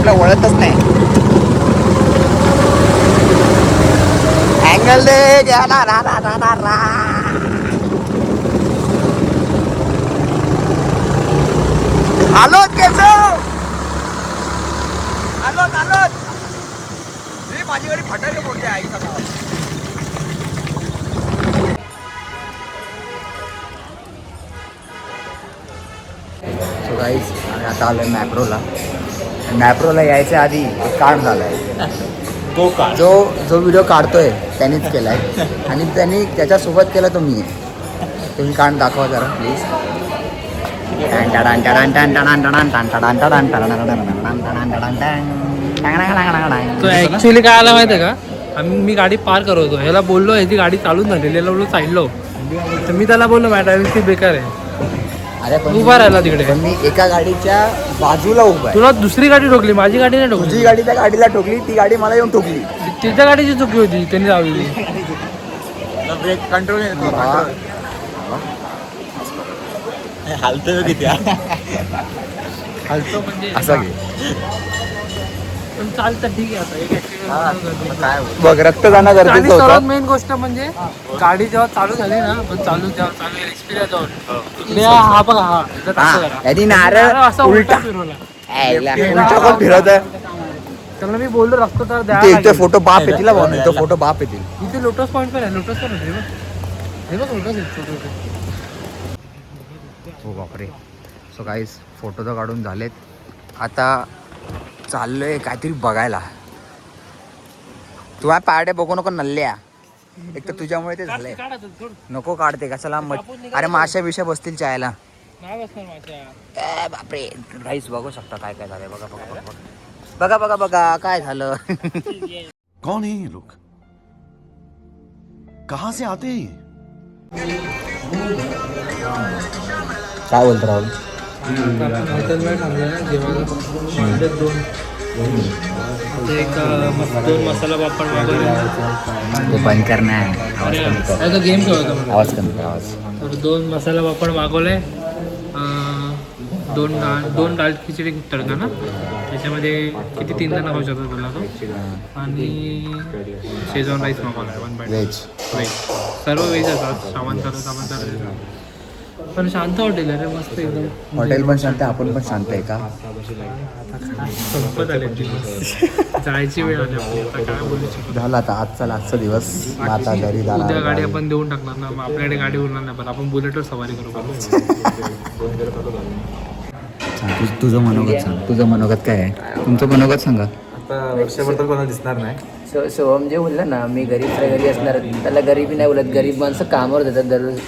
कॅमेरा वळतच नाही. अँगल दे गेला रा रा रा रा रा. आलोत केशव, आलोत आलोत. माझी गाडी फटाके फोडते आईचा भाव. सो गाईज आम्ही आता आलोय मॅप्रोला यायच्या आधी एक कांड झालाय. जो व्हिडिओ काढतोय त्यांनीच केलाय आणि त्यांनी त्याच्यासोबत केला तो मी. तुम्ही कांड दाखवा जरा प्लीज. तो ऍक्च्युली काय आला माहिती आहे का, मी गाडी पार करत होतो, ह्याला बोललो ह्याची गाडी चालून झालेली, याला बोललो चाललो, तर मी त्याला बोललो माझ्या ड्रायव्हिंग ती बेकार आहे. अरे पण उभा राहिला तिकडे. पण मी एका गाडीच्या बाजूला उभा आहे. तुला दुसरी गाडी ठोकली, माझी गाडी नाही ठोकली. तुझी गाडी त्या गाडीला ठोकली, ती गाडी मला येऊन ठोकली. तिच्या गाडीची चुकी होती, त्यांनी लावलेली. ब्रेक कंट्रोल हालतो म्हणजे असं घे. पण चालतं ठीक आहे. आता एक accident काय बघ, रक्त जाणं आणि गरजेचं सर्वात होतं. मेन गोष्ट म्हणजे गाडी जेव्हा चालू झाली ना, पण चालू एक्सपिरियन्स हा बघा, हा इथं असं करा. यांनी नारळ असा उलटा फिरवला. उलटा कोण फिरवत आहे? त्याला मी बोललो रस्ता तर द्या इथे लागेल. फोटो बाप येतील भाऊ, तो फोटो बाप येतील. इथे लोटस पॉईंट पण आहे. लोटस पण आहे हे बघ लोटस आहे छोटे. हो बापरे. सो गाईज फोटो तर काढून झालेत, आता चाललोय काहीतरी बघायला. तुझ्या पाड्या बघू नको नल्ल्या, एक तर तुझ्यामुळे ते झालंय. नको काढते कशाला अरे माशा बिशा बसतील चायला. नाही बसणार माझ्या. बापरे गाईज बघू शकता काय काय झालंय. बघा बघा बघा बघा बघा बघा काय झालं. कौन है ये लोग, कहाँ से आते हैं? काय बोलतो राहुल? हॉटेलवर थांबलं ना जेवायला, वाढले दोन मसाला पापड मागवले. ते बंद करणार, आता गेम खेळतो. आवाज कमी कर आवाज. तर 2 मसाला पापड मागवले, 2 दाल खिचडी तडका ना, त्याच्यामध्ये किती 3 जण खाऊ शकतात बोलला तो, आणि शेजवान राईस मागवला 1 बाईट व्हेज. व्हेज. सर्व व्हेज असतात. सामान पण शांत हॉटेल आहे रे, मस्त एकदम. हॉटेल पण शांत आहे, आपण पण शांत आहे का? संपत आले दिवस, जायची वेळ आली आपली. आता काय बोलू शकतो. झालं आता आजचा दिवस. मग आता घरी उद्या जाणार. गाडी आपण देऊन टाकणार ना, मग आपल्याकडे गाडी उरणार नाही, पण आपण बुलेटवर सवारी करू. तुझं मनोगत सांग. तुझं मनोगत काय आहे? तुमचं मनोगत सांगा. आता वर्षभर तर कोणाला दिसणार नाही. सोहम जे बोलला ना, मी गरीबच्या घरी असणार, त्याला गरीबी नाही बोलत. गरीब माणसं कामावर जातात दररोज.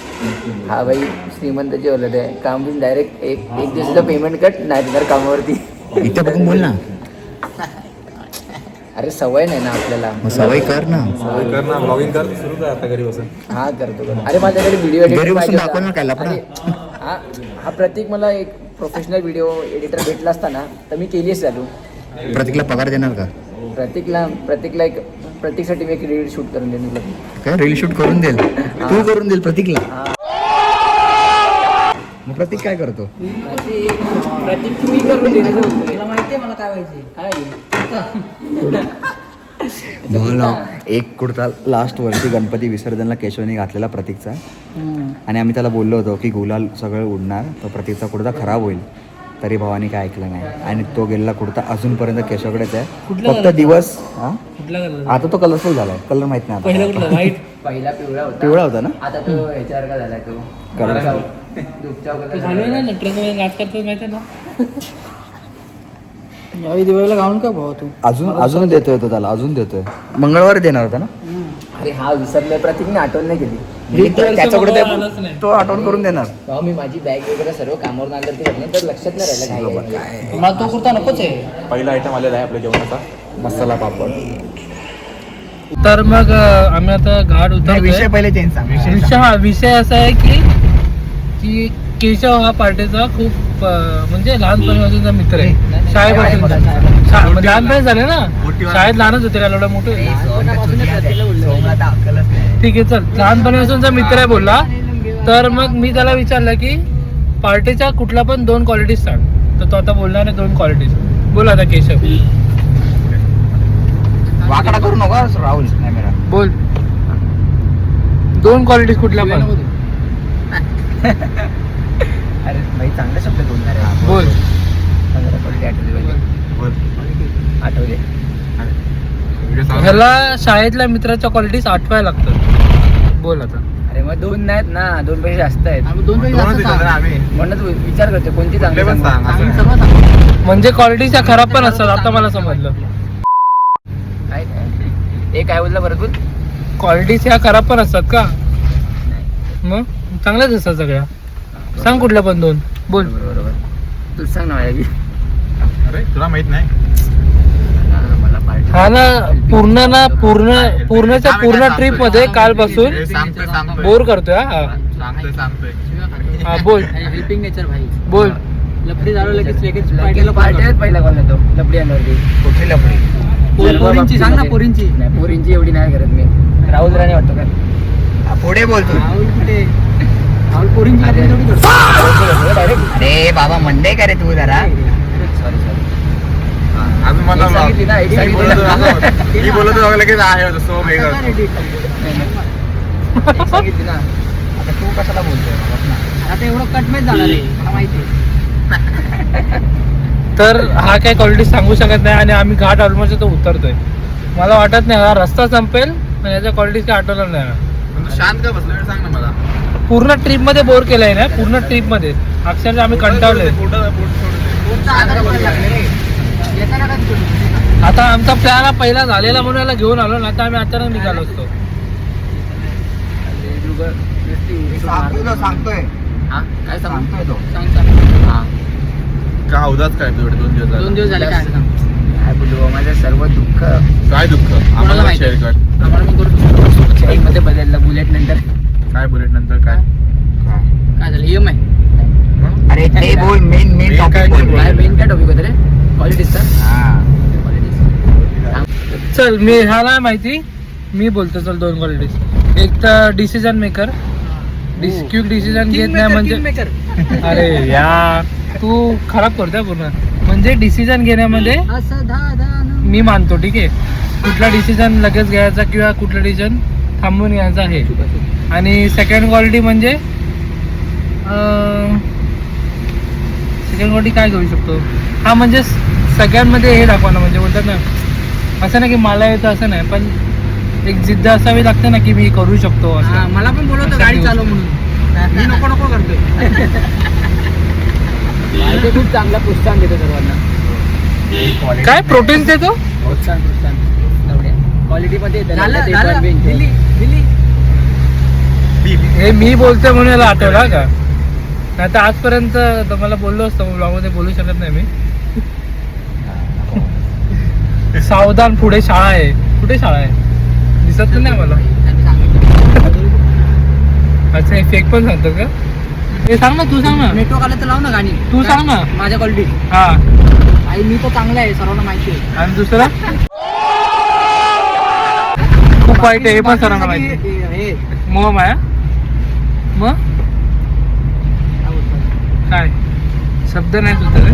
हा बाई श्रीमंत जे बोलत आहे, काम बिन डायरेक्ट एक दिवसाचं पेमेंट कट नाही देणार कामावरती. इथे बघून बोल ना. अरे सवय नाही ना आपल्याला. मग सवय कर ना. कर ना, ब्लॉगिंग कर, सुरू कर आता घरी बसून. हा करतो. अरे माझ्याकडे व्हिडिओ घरी एडिटर बसून दाखव ना काय लफडा. हा प्रतीक मला एक प्रोफेशनल व्हिडिओ एडिटर भेटला असता ना, तर मी केलीच चालू. प्रतीकला पगार देणार का? प्रतीकला एक प्रतीकसाठी मी एक रील शूट करून देईन. काय रील शूट करून देईल? तू करून देईल प्रतीकला? मग प्रतीक काय करतो? प्रतीक मी करून देईन. तुला माहिती आहे मला काय व्हायचे काय. मला एक कुर्ता लास्ट वर्षी गणपती विसर्जनला केशवने घातलेला प्रतीकचा, आणि आम्ही त्याला बोललो होतो की गुलाल सगळं उडणार, तो प्रतीकचा कुर्ता खराब होईल, तरी भावानी काय ऐकलं नाही. आणि तो गेलेला कुर्ता अजूनपर्यंत केशवकडेच आहे. फक्त दिवस आता तो कलरफुल झालाय. कलर माहित नाही आता. पहिला पिवळा होता ना, आता तो ह्याच्यावर का झालाय तो यावेळी दिवाळीला गाऊन का भाऊ तू? अजून देतोय तो त्याला, अजून देतोय. मंगळवारी देणार होता ना. अरे हा विसरलोय. प्रतीकने आठवण नाही केली. त्याच्याकडे तो आठवण करून देणार. तेव्हा मी माझी बॅग वगैरे सर्व कामावर आणलं ते घातलं, तर लक्षात नाही राहिलं काय. मला तो कुर्ता नकोच आहे. पहिला आयटम आलेला आहे आपल्या जेवणाचा, मसाला पापड. तर मग आम्ही आता घाट उतरतोय. पहिले चेंज सांग. विषय असा आहे की केशव हा पार्टीचा खूप म्हणजे लहानपणीपासूनचा मित्र आहे. शाळेपासून लहानपणी झाले ना, शाळेत लहानच होते, एवढा मोठे. ठीक आहे चल, लहानपणीपासूनचा मित्र आहे बोलला. तर मग मी त्याला विचारलं की पार्टीच्या कुठला पण 2 क्वालिटीज सांग, तर तो आता बोलणार आहे 2 क्वालिटीज. बोल आता केशव. वाकडा करू नका राहुल कॅमेरा. बोल 2 क्वालिटीज कुठल्या पण. अरे भाई चांगले शब्द बोलणार आहे. बोल. चांगल्या quality आठवले. ह्याला शाळेतल्या मित्राच्या क्वालिटीज आठवायला लागतात. बोल आता. अरे मग 2 नाहीत ना, 2 पेक्षा जास्त आहेत. म्हणून विचार करतो कोणती चांगली सांगू? म्हणजे क्वालिटीच्या खराब पण असतात. आता मला समजलं. काय काय हे काय बोललं बरं बोल. क्वालिटीज ह्या खराब पण असतात का? मग चांगल्याच असतात सगळ्या. सांग कुठल्या पण 2. बोल. बरोबर. तू सांग ना माझ्या. अरे तुला माहित नाही. मला पार्टी. हा ना पूर्णच्या पूर्ण ट्रिप मध्ये कालपासून सांगतोय बोर करतोय. हा हा बोल. हेल्पिंग नेचर भाई. बोल. लफडी झालो लगेच पार्टी आहेत पहिला कॉल येतो. लफडी आणल्यावरती. कुठली लफडी? पोरींची सांग ना. पोरींची नाही, पोरींची एवढी नाही करत मी. राहुल राणे वाटतो का? पुढे बोलतो. राहुल पोरींची अरे बाबा म्हणले का रे तू जरा. सॉरी अजून मला सांगितली ना, एक सांगितली ना. मी बोलत होतो लगेच आहे सो वेगळं. एक सांगितली ना. आता तू कशाला बोलतोय? आता एवढं कट मॅच जाणार आहे मला माहिती आहे. तर हा काय क्वालिटी सांगू शकत नाही. आणि आम्ही घाट ऑलमोस्ट तो उतरतोय. मला वाटत नाही हा रस्ता संपेल आणि याच्या क्वालिटी काय आठवलं नाही. पण तू शांत का बसला सांग ना मला. पूर्ण ट्रिप मध्ये बोर केलाय ना. पूर्ण ट्रिप मध्ये अक्षरशः आम्ही कंटाळलोय. आता आमचा प्लॅन हा पहिला झालेला म्हणून याला घेऊन आलो ना. आता आम्ही अचानक निघालो असतो. सांगतोय. काय सांगतोय तो? का उदास काय तू 2 दिवस झाले? 2 दिवस झाले. काय बोलू माझं सर्व दुःख. काय दुःख आम्हाला शेअर कर. आम्हाला पण करू. मध्ये बदललं बुलेट नंतर. काय बुलेट नंतर काय काय झालं? EMI. अरे ते बोल. मेन काय टॉपिक बोल. काय मेन काय टॉपिक होतं रे? क्वालिटीजचा. चल मी ह्या नाही माहिती. मी बोलतो. चल 2 क्वालिटीज. एक तर डिसिजन मेकर. क्विक डिसिजन घेत नाही म्हणजे. अरे यार तू खराब करतोय पूर्ण. म्हणजे डिसिजन घेण्यामध्ये मी मानतो. ठीक आहे. कुठला डिसिजन लगेच घ्यायचा किंवा कुठला डिसिजन थांबून घ्यायचा आहे. आणि सेकंड क्वालिटी म्हणजे सेकंड क्वालिटी काय घेऊ शकतो? हा म्हणजे सगळ्यांमध्ये हे दाखवणं. म्हणजे बोलतात ना असं नाही की मला येतं असं नाही. पण एक जिद्द असावी लागते ना की मी करू शकतो असं. मला पण बोलवतो गाडी चालव म्हणून. मी नको करतोय. खूप चांगला प्रोत्साहन देतो सर्वांना. काय प्रोटीन देतो? प्रोत्साहन क्वालिटी मध्ये. हे मी बोलतोय म्हणून याला आठवला का? नाही तर आजपर्यंत मला बोललो असतो. ब्लॉगमध्ये बोलू शकत नाही मी. सावधान पुढे शाळा आहे. कुठे शाळा आहे? दिसत नाही मला. अच्छा हे फेक पण सांगतो का? हे सांग ना. तू सांग ना. नेटवर्क आलं तर लाव ना गाणी. तू सांग ना. माझ्या क्वालिटी. हा आई मी तर चांगला आहे सर्वांना माहिती आहे. आणि दुसरा खूप वाईट आहे. हे पण सर्वांना माहिती. मोह माया. मग काय शब्द नाही सुद्धा रे.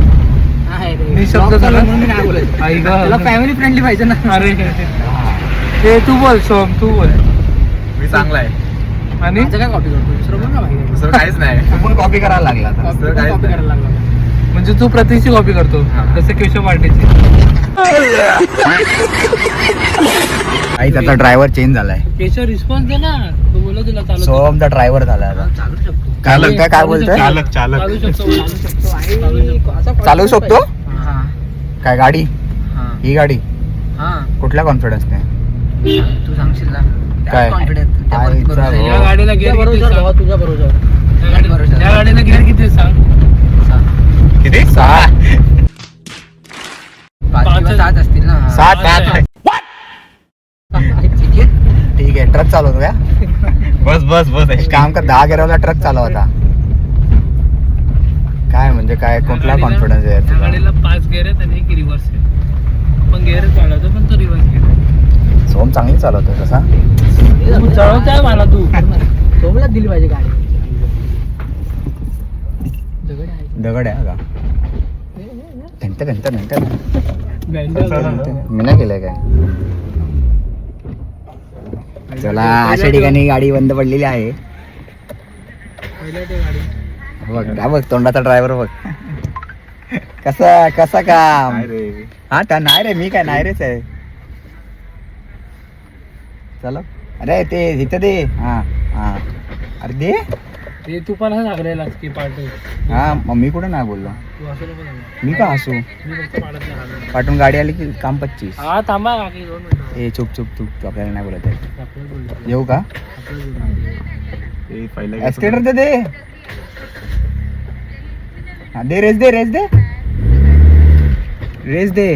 मी शब्द झाला आई ग. फॅमिली फ्रेंडली पाहिजे ना. अरे हे तू बोल सोम. तू बोल. मी चांगला आहे. आणि काय कॉपी करतो? दुसरं बोल ना भाई. दुसरं काहीच नाही. पण कॉपी करायला लागला. दुसरं काहीच कॉपी नाही. करायला लागला. म्हणजे तू प्रतीकची कॉपी करतो जसं केशव पार्टीची. आई त्याचा ड्रायव्हर चेंज झालाय. केशव रिस्पॉन्स दे ना. तू बोलला तुला चालू सोम द ड्रायव्हर झालाय. चालू शकतो. काय बोलतोय? काय बोलतोय? चालक चालू शकतो. चालू शकतो. हा. काय गाडी? हा. ही गाडी हा. कुठल्या कॉन्फिडन्सने? तू सांगशील ना. काय? या गाडीला गिअर किती सांग? तुझ्या बरोबर. या गाडीला गिअर किती सांग? किती? 6 7 असतील ना. 7 ठीक आहे. ट्रक चालवतो का? बस एक काम कर. 10 गेअरवाला ट्रक चालवता. काय म्हणजे काय? कुठला कॉन्फिडन्स आहे या याचा? गाडीला 5 गिअर आहेत आणि 1 रिव्हर्स आहे. आपण गिअर चालवतो पण तो रिव्हर्स गिअर. सोम चांगली चालवतोय कसा? तू चढवताय मला. तू सोमला दिली पाहिजे गाडी. दगड आहे का? घंटा बँडल मी नाही केलंय काय. चला अशा ठिकाणी गाडी बंद पडलेली आहे. पहिल्या ते गाडी बघ हा बघ तोंडाचा ड्रायव्हर बघ कसा काम. हा नाही रे मी काय नाही रेच आहे. चलो अरे ते इथं दे. हा अरे दे. ते तू पण लागलेलास की पार्टी हा मग मी कुठं नाही बोललो. तू असं नको सांगू. मी का हसू. मी फक्त पाडत नाही खाल्लं. पाठून गाडी आली की काम 25. हा थांबा काकी 2 मिनिटं ए चुप चुप चुप तू आपल्याला नाही बोलत आहे. आपल्याला बोलतो. येऊ का. आपल्याला बोलतो. एस्केटर तर दे. हा दे रेस दे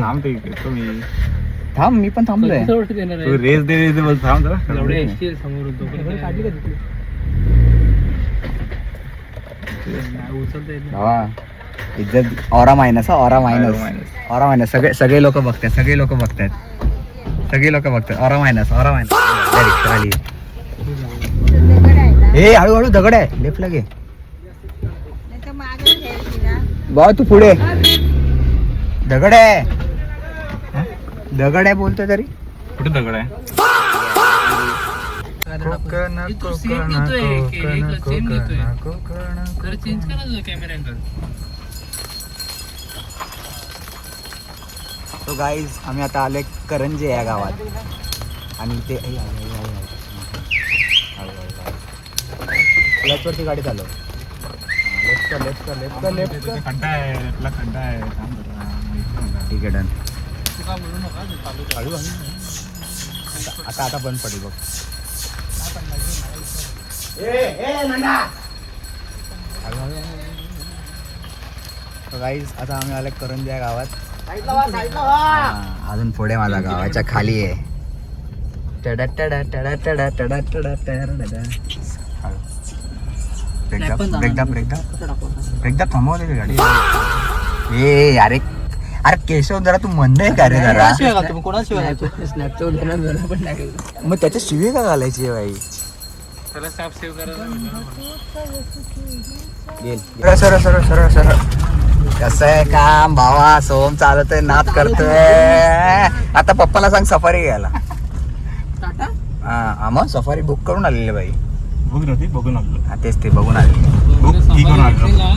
थांब मी पण थांबलोय. कसं ओळख देणार आहे? रेस दे थांब जरा. एवढे असतील समोर होतो पण काढली का तिथली? नाही, उचलता येत नाही. भावा इज्जत ऑरा मायनस ऑरा मायनस सगळे लोक बघतात ऑरा मायनस रिक्षा आली. ए हळूहळू दगड आहे लेफ्टला घे. भाऊ तू पुढे. दगड आहे बोलतोय तरी. कुठे दगड आहे. तू सेम घेतोय सेम घेतोय तर चेंज करा तुझा कॅमेरा अँगल. तो गाईज आम्ही आता आलोय करंजे या गावात आणि ते वरती गाडी चालव. लेफ्ट कर. खड्डा आहे थांब जरा. ठीक आहे डन. तू काय बोलू नका तू चालू कर. आता बंद पडेल बघ. गाईज आता आम्ही आलोय करंजे या गावात. अजून पुढे माझा गावाच्या खाली आहे. ब्रेकदा थांबवले गाडी. ए अरे केशव जरा तू म्हणणं का रे जरा. मग त्याच्या शिवी का घालायची बाई. त्याला स्टॅप सेव्ह करायला सरळ कसं आहे काम भावा. सोम चालतोय नाद करतोय. आता पप्पाला सांग सफारी घ्यायला. हा मग सफारी बुक करून आलेली बाई. बघून आलो. हा तेच ते बघून आलेली.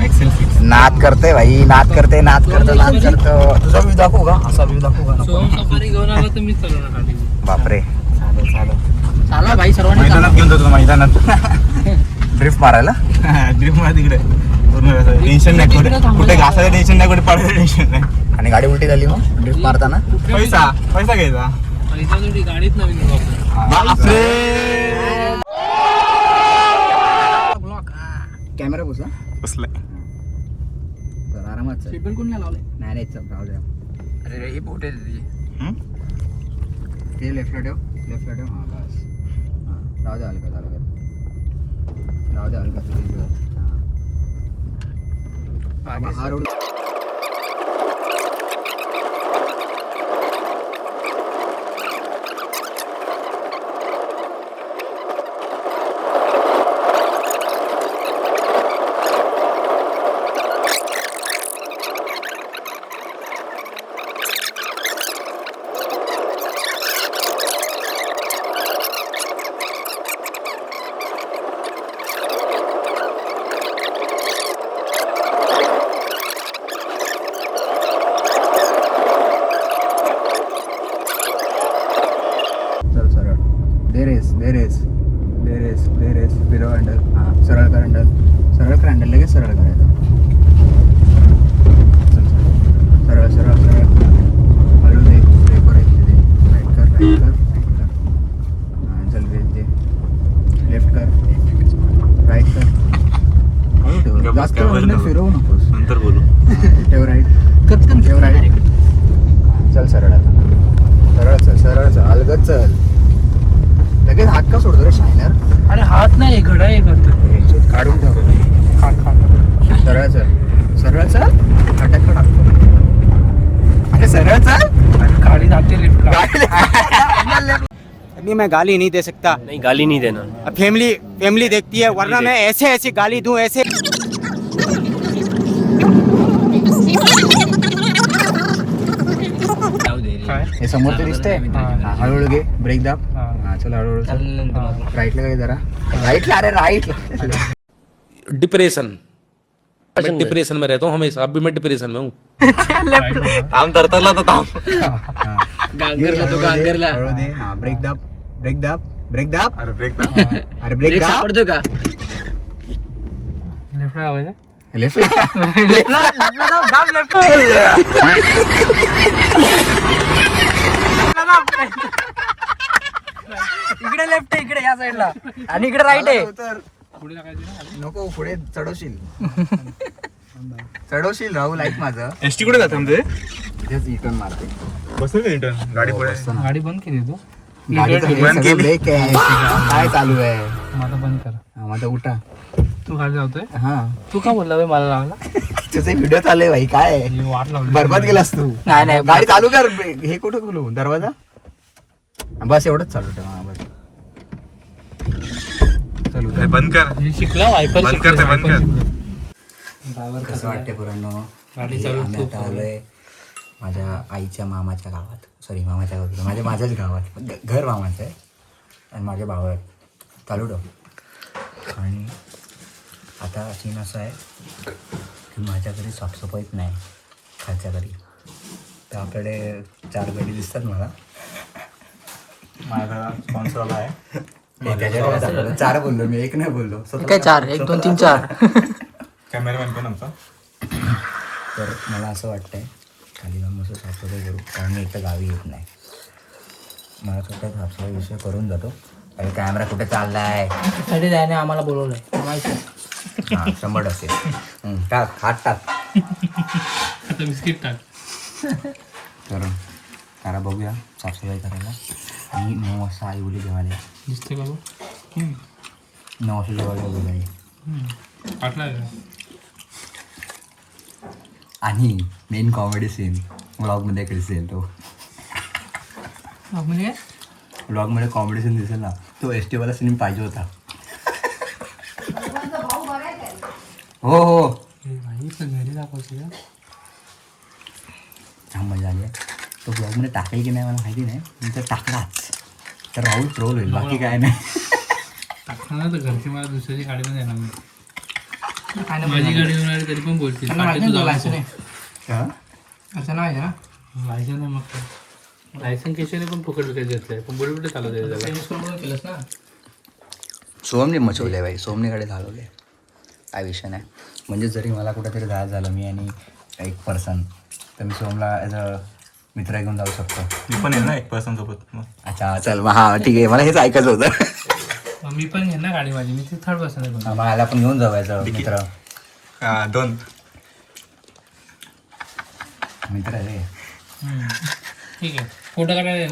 एक्सेल नाद करतोय भाई. नाद करतो. तुझा व्ह्यू दाखवू का. असा व्ह्यू दाखवू का. सोम सफारी घेऊन आला तर मीच चालवणार गाडी. बापरे. चाला भाई सर्वांनी मैदानात घेऊन जातो मैदानात. ड्रिफ्ट मारायला. ड्रिफ्ट मध्ये तिकडे टेन्शन नाही. कुठे घासायचं टेन्शन नाही. कुठे पडायचं टेन्शन नाही. आणि गाडी उलटी झाली मग ड्रिफ्ट मारताना. पैसा घ्यायचा. पैसा थोडी गाडीत नवीन घेऊ आपण. कॅमेरा बसा बसलाय. तर आरामात चल. सीटबेल्ट कोण नाही लावले? नाही चल राहू द्या. अरे ही बोट आहे तुझी. ते लेफ्टला ठेव. हां बस. हां राहू द्या हलका हा रोड. दे रेस फिरव हँडल. हां सरळ कर हँडल लगेच सरळ करायचं. सरळ हळू दे. ब्रेकवर दे. राईट कर. हां चल रेस दे. लेफ्ट कर. राईट कर. हळू ठेव. जास्त हँडल फिरवू नकोस. नंतर बोलू. ठेव राईट. ठेव राईट. चल सरळ आता. सरळ चल. अलगद चल. लगेच हात का सोडतो रे शायनर. अरे हात नाही घडा हे करतो. काढून ठेव. सरळ चल. अटॅक टाकतो. अरे सरळ चल. गाडी जाते लिफ्ट. अभी मैं गाली नहीं दे सकता. नहीं गाली नहीं देना. अब फैमिली देखती है वरना मैं ऐसे गाली दूं ऐसे. हे समोरचं दिसतंय हा, हळूहळू घे ब्रेक दाब हा चल हळूहळू राईटला काय जरा राईटला अरे राईटला डिप्रेशन, मैं डिप्रेशन में रहता हूँ हमेशा, अब भी मैं डिप्रेशन में हूँ। थांब तरतरला तर थांब. गांगरला तो गांगरला हळू दे हा ब्रेक दाब ब्रेक दाब ब्रेक दाब अरे ब्रेक अरे ब्रेक दाब सापडतो का लेफ्ट लावायचं लेफ्ट इकडे लेफ्ट आहे इकडे या साईडला आणि इकडे राईट आहे पुढे टाकायचं नको पुढे चढवशील चढवशील राहू लाईक माझं एसटी कुठे जाते म्हणजे तिथेच रिटर्न मारते बसतो का रिटर्न गाडी पुढे गाडी बंद केली तू गाडीचं हे बंद सगळं केली. break आहे काय चालू आहे माझा बंद कर हा, माझा उठा तू गाडी लावतोय हा तू का बोलला बे मला लावला तुझे व्हिडिओ चालू भाई काय आहे? ही वाट लावली बरबाद केलास तू नाही नाही गाडी चालू कर हे कुठं खोलू दरवाजा बस एवढंच चालू ठेव हा बस चालू हे बंद कर. हे शिकला वायपर बंद कर ते, बंद कर. कसं वाटते पुरांनो गाडी चालू आम्ही आता आलोय माझ्या आईच्या मामाच्या गावात सॉरी मामाच्या गावात माझ्याच गावात घर मामाचं आहे आणि माझ्या भावात चालू ठेव आणि आता सीन असं आहे की माझ्या घरी साफसफाईच नाही खालच्या घरी तर आपल्याकडे 4 गाडी दिसतात मला माझा स्पॉन्सर आला आहे. त्याच्याकडे दाखवलं. 4 बोललो मी 1 नाही बोललो काय 4 1 2 3 4 कॅमेरामॅन पण आमचा. तर मला असं वाटतंय खाली जाऊन मस्त साफसफाई करू कारण मी इथं गावी येत नाही मला स्वतः साफसफाई विषय करून जातो अरे कॅमेरा कुठे चाललाय साठी जायने आम्हाला बोलवलंय माहिती हां 100% टाक हात टाक आता बिस्किट टाक करून करा बघूया साफसफाई करायला आणि 9 वाजता आई बोली जेवायला दिसते का बघ 9 वाजता जेवायला बोलाय पाटला आणि मेन कॉमेडी सीन व्लॉगमध्ये इकडे दिसेल तो म्हणजे व्लॉगमध्ये कॉमेडी सीन दिसेल ना तो एसटीवाला सीन पाहिजे होता हो हो घरी दाखवते का छान मजा आली आहे तो ब्लॉगमध्ये टाकेल की नाही मला माहिती नाही पण तर टाकलाच तर राहुल ट्रोल होईल बाकी काय नाही टाकणार ना तर घरची मला दुसऱ्याची गाडी पण येणार नाही माझी गाडी येऊन आली तरी पण बोलतील हां असं नाही ना लायसन आहे मग लायसन केशने पण फुकट विकत घेतलंय पण बुलेट कुठे चालवत आहे केलंस ना सोमने मचवले बाई सोमने गाडी घालवले काय विषय नाही म्हणजे जरी मला कुठेतरी जायचं झालं मी आणि एक पर्सन तर मी सोमला ॲज अ मित्र घेऊन जाऊ शकतो मी पण येईल ना 1 पर्सन सोबत. अच्छा चल मग हां ठीक आहे मला हेच ऐकायचं होतं मी पण घेईन ना गाडी माझी मी ती थर्ड बसणार आहे मग याला पण घेऊन जाऊ याचं मित्र 2 मित्र आहे रे ठीक आहे फोटो काढायला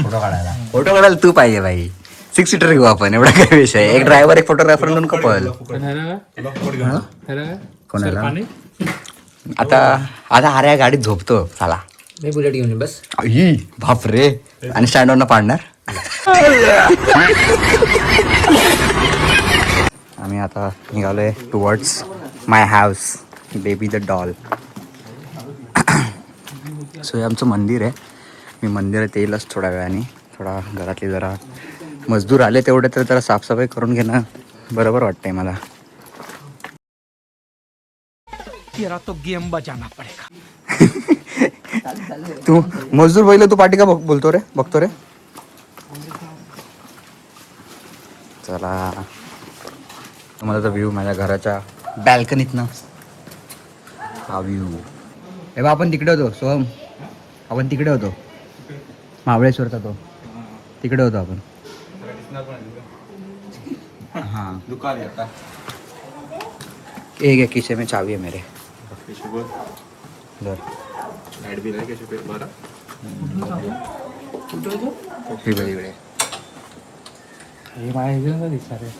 फोटो काढायला तू पाहिजे बाई 6 सीटर घेऊ आपण एवढा काय विषय एक ड्रायव्हर एक फोटोग्राफर म्हणून कपल कोणाला आता आता अरे गाडीत झोपतो साला मी बुलेट घेऊन येईन बस ही बाप रे आणि स्टँडवरनं पाडणार आम्ही आता निघालोय towards my house baby the doll so हे आमचं मंदिर आहे मी मंदिरात येईलच थोड्या वेळाने थोडा घरातले जरा मजदूर आले तेवढे तर जरा साफसफाई करून घेणं बरोबर वाटतंय मला तो गेम बजाना पडेगा तू मजदूर बैल तू पाठी का बोलतो रे बघतो रे चला तुम्हाला तर व्ह्यू माझ्या घराच्या बॅल्कनीतनं हा व्ह्यू हे बा आपण तिकडे होतो सोहम आपण तिकडे होतो महाबळेश्वरचा तो तिकडे होतो आपण हाँ दुकान है का एक है किसे में चाबी है मेरे इधर ऍड बिल आहे कैसे पे बरं ही बघ इकडे हे माझ्या दिसणार आहे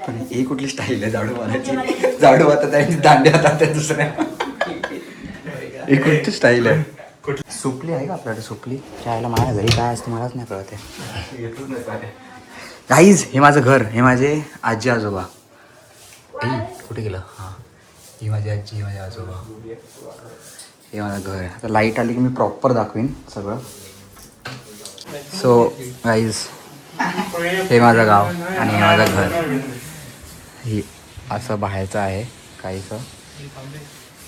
पण ही कुठली स्टाईल आहे झाडू मारायची झाडू आता त्यांची दांडे आता त्या दुसऱ्या ही कुठची स्टाईल आहे सुपली आहे का आपल्याकडे सुपली चायला माझ्या घरी काय असते मलाच नाही कळत आहे काहीच हे माझं घर हे माझे आजी आजोबा कुठे गेलं हां ही माझी आजी ही माझे आजोबा हे माझं घर आहे. आता लाईट आली की मी प्रॉपर दाखवीन सगळं. सो गाईज, हे माझं गाव आणि हे माझं घर. ही असं बाहेरचं आहे काहीसं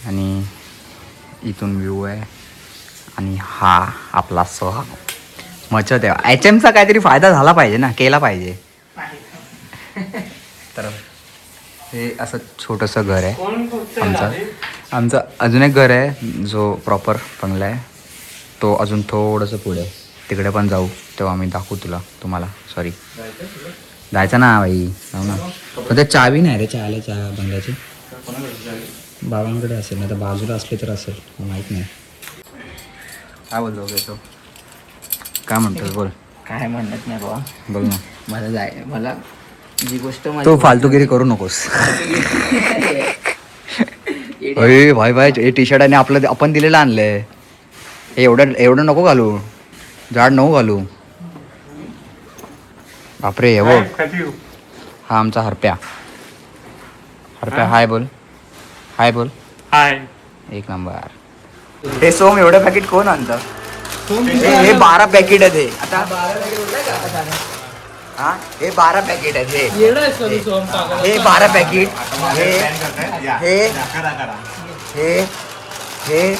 आणि इथून व्ह्यू आहे. आणि हा आपला सोहा मचत आहे. HMचा काहीतरी फायदा झाला पाहिजे ना, केला पाहिजे. तर हे असं छोटंसं घर आहे आमचं अजून एक घर आहे जो प्रॉपर बंगला आहे. तो अजून थोडंसं पुढे, तिकडे पण जाऊ तेव्हा आम्ही दाखवू तुम्हाला. सॉरी, जायचं ना भाई, जाऊ ना. पण ते चावी नाही रे चहा बंगल्याची. बाबांकडे असेल ना, तर बाजूला असले तर असेल, माहीत नाही. काय बोलतो तो, काय म्हणतोस बोल. काय म्हणत नाही बाबा, बोल ना. मला जी गोष्ट तू फालतूगिरी करू नकोस. अरे भाई हे टी शर्ट आणि आपलं आपण दिलेलं आणलंय. हे एवढं नको घालू, जाड नको घालू. बापरे, हे बघ, हा आमचा हरप्या. हाय बोल, हाय बोल. हाय. एक नंबर. हे सोम एवढं पॅकेट कोण आणतं? हे 12 पॅकेट आहेत. हे आता हा, हे 12 पॅकेट आहेत. हे 12 पॅकेट. हे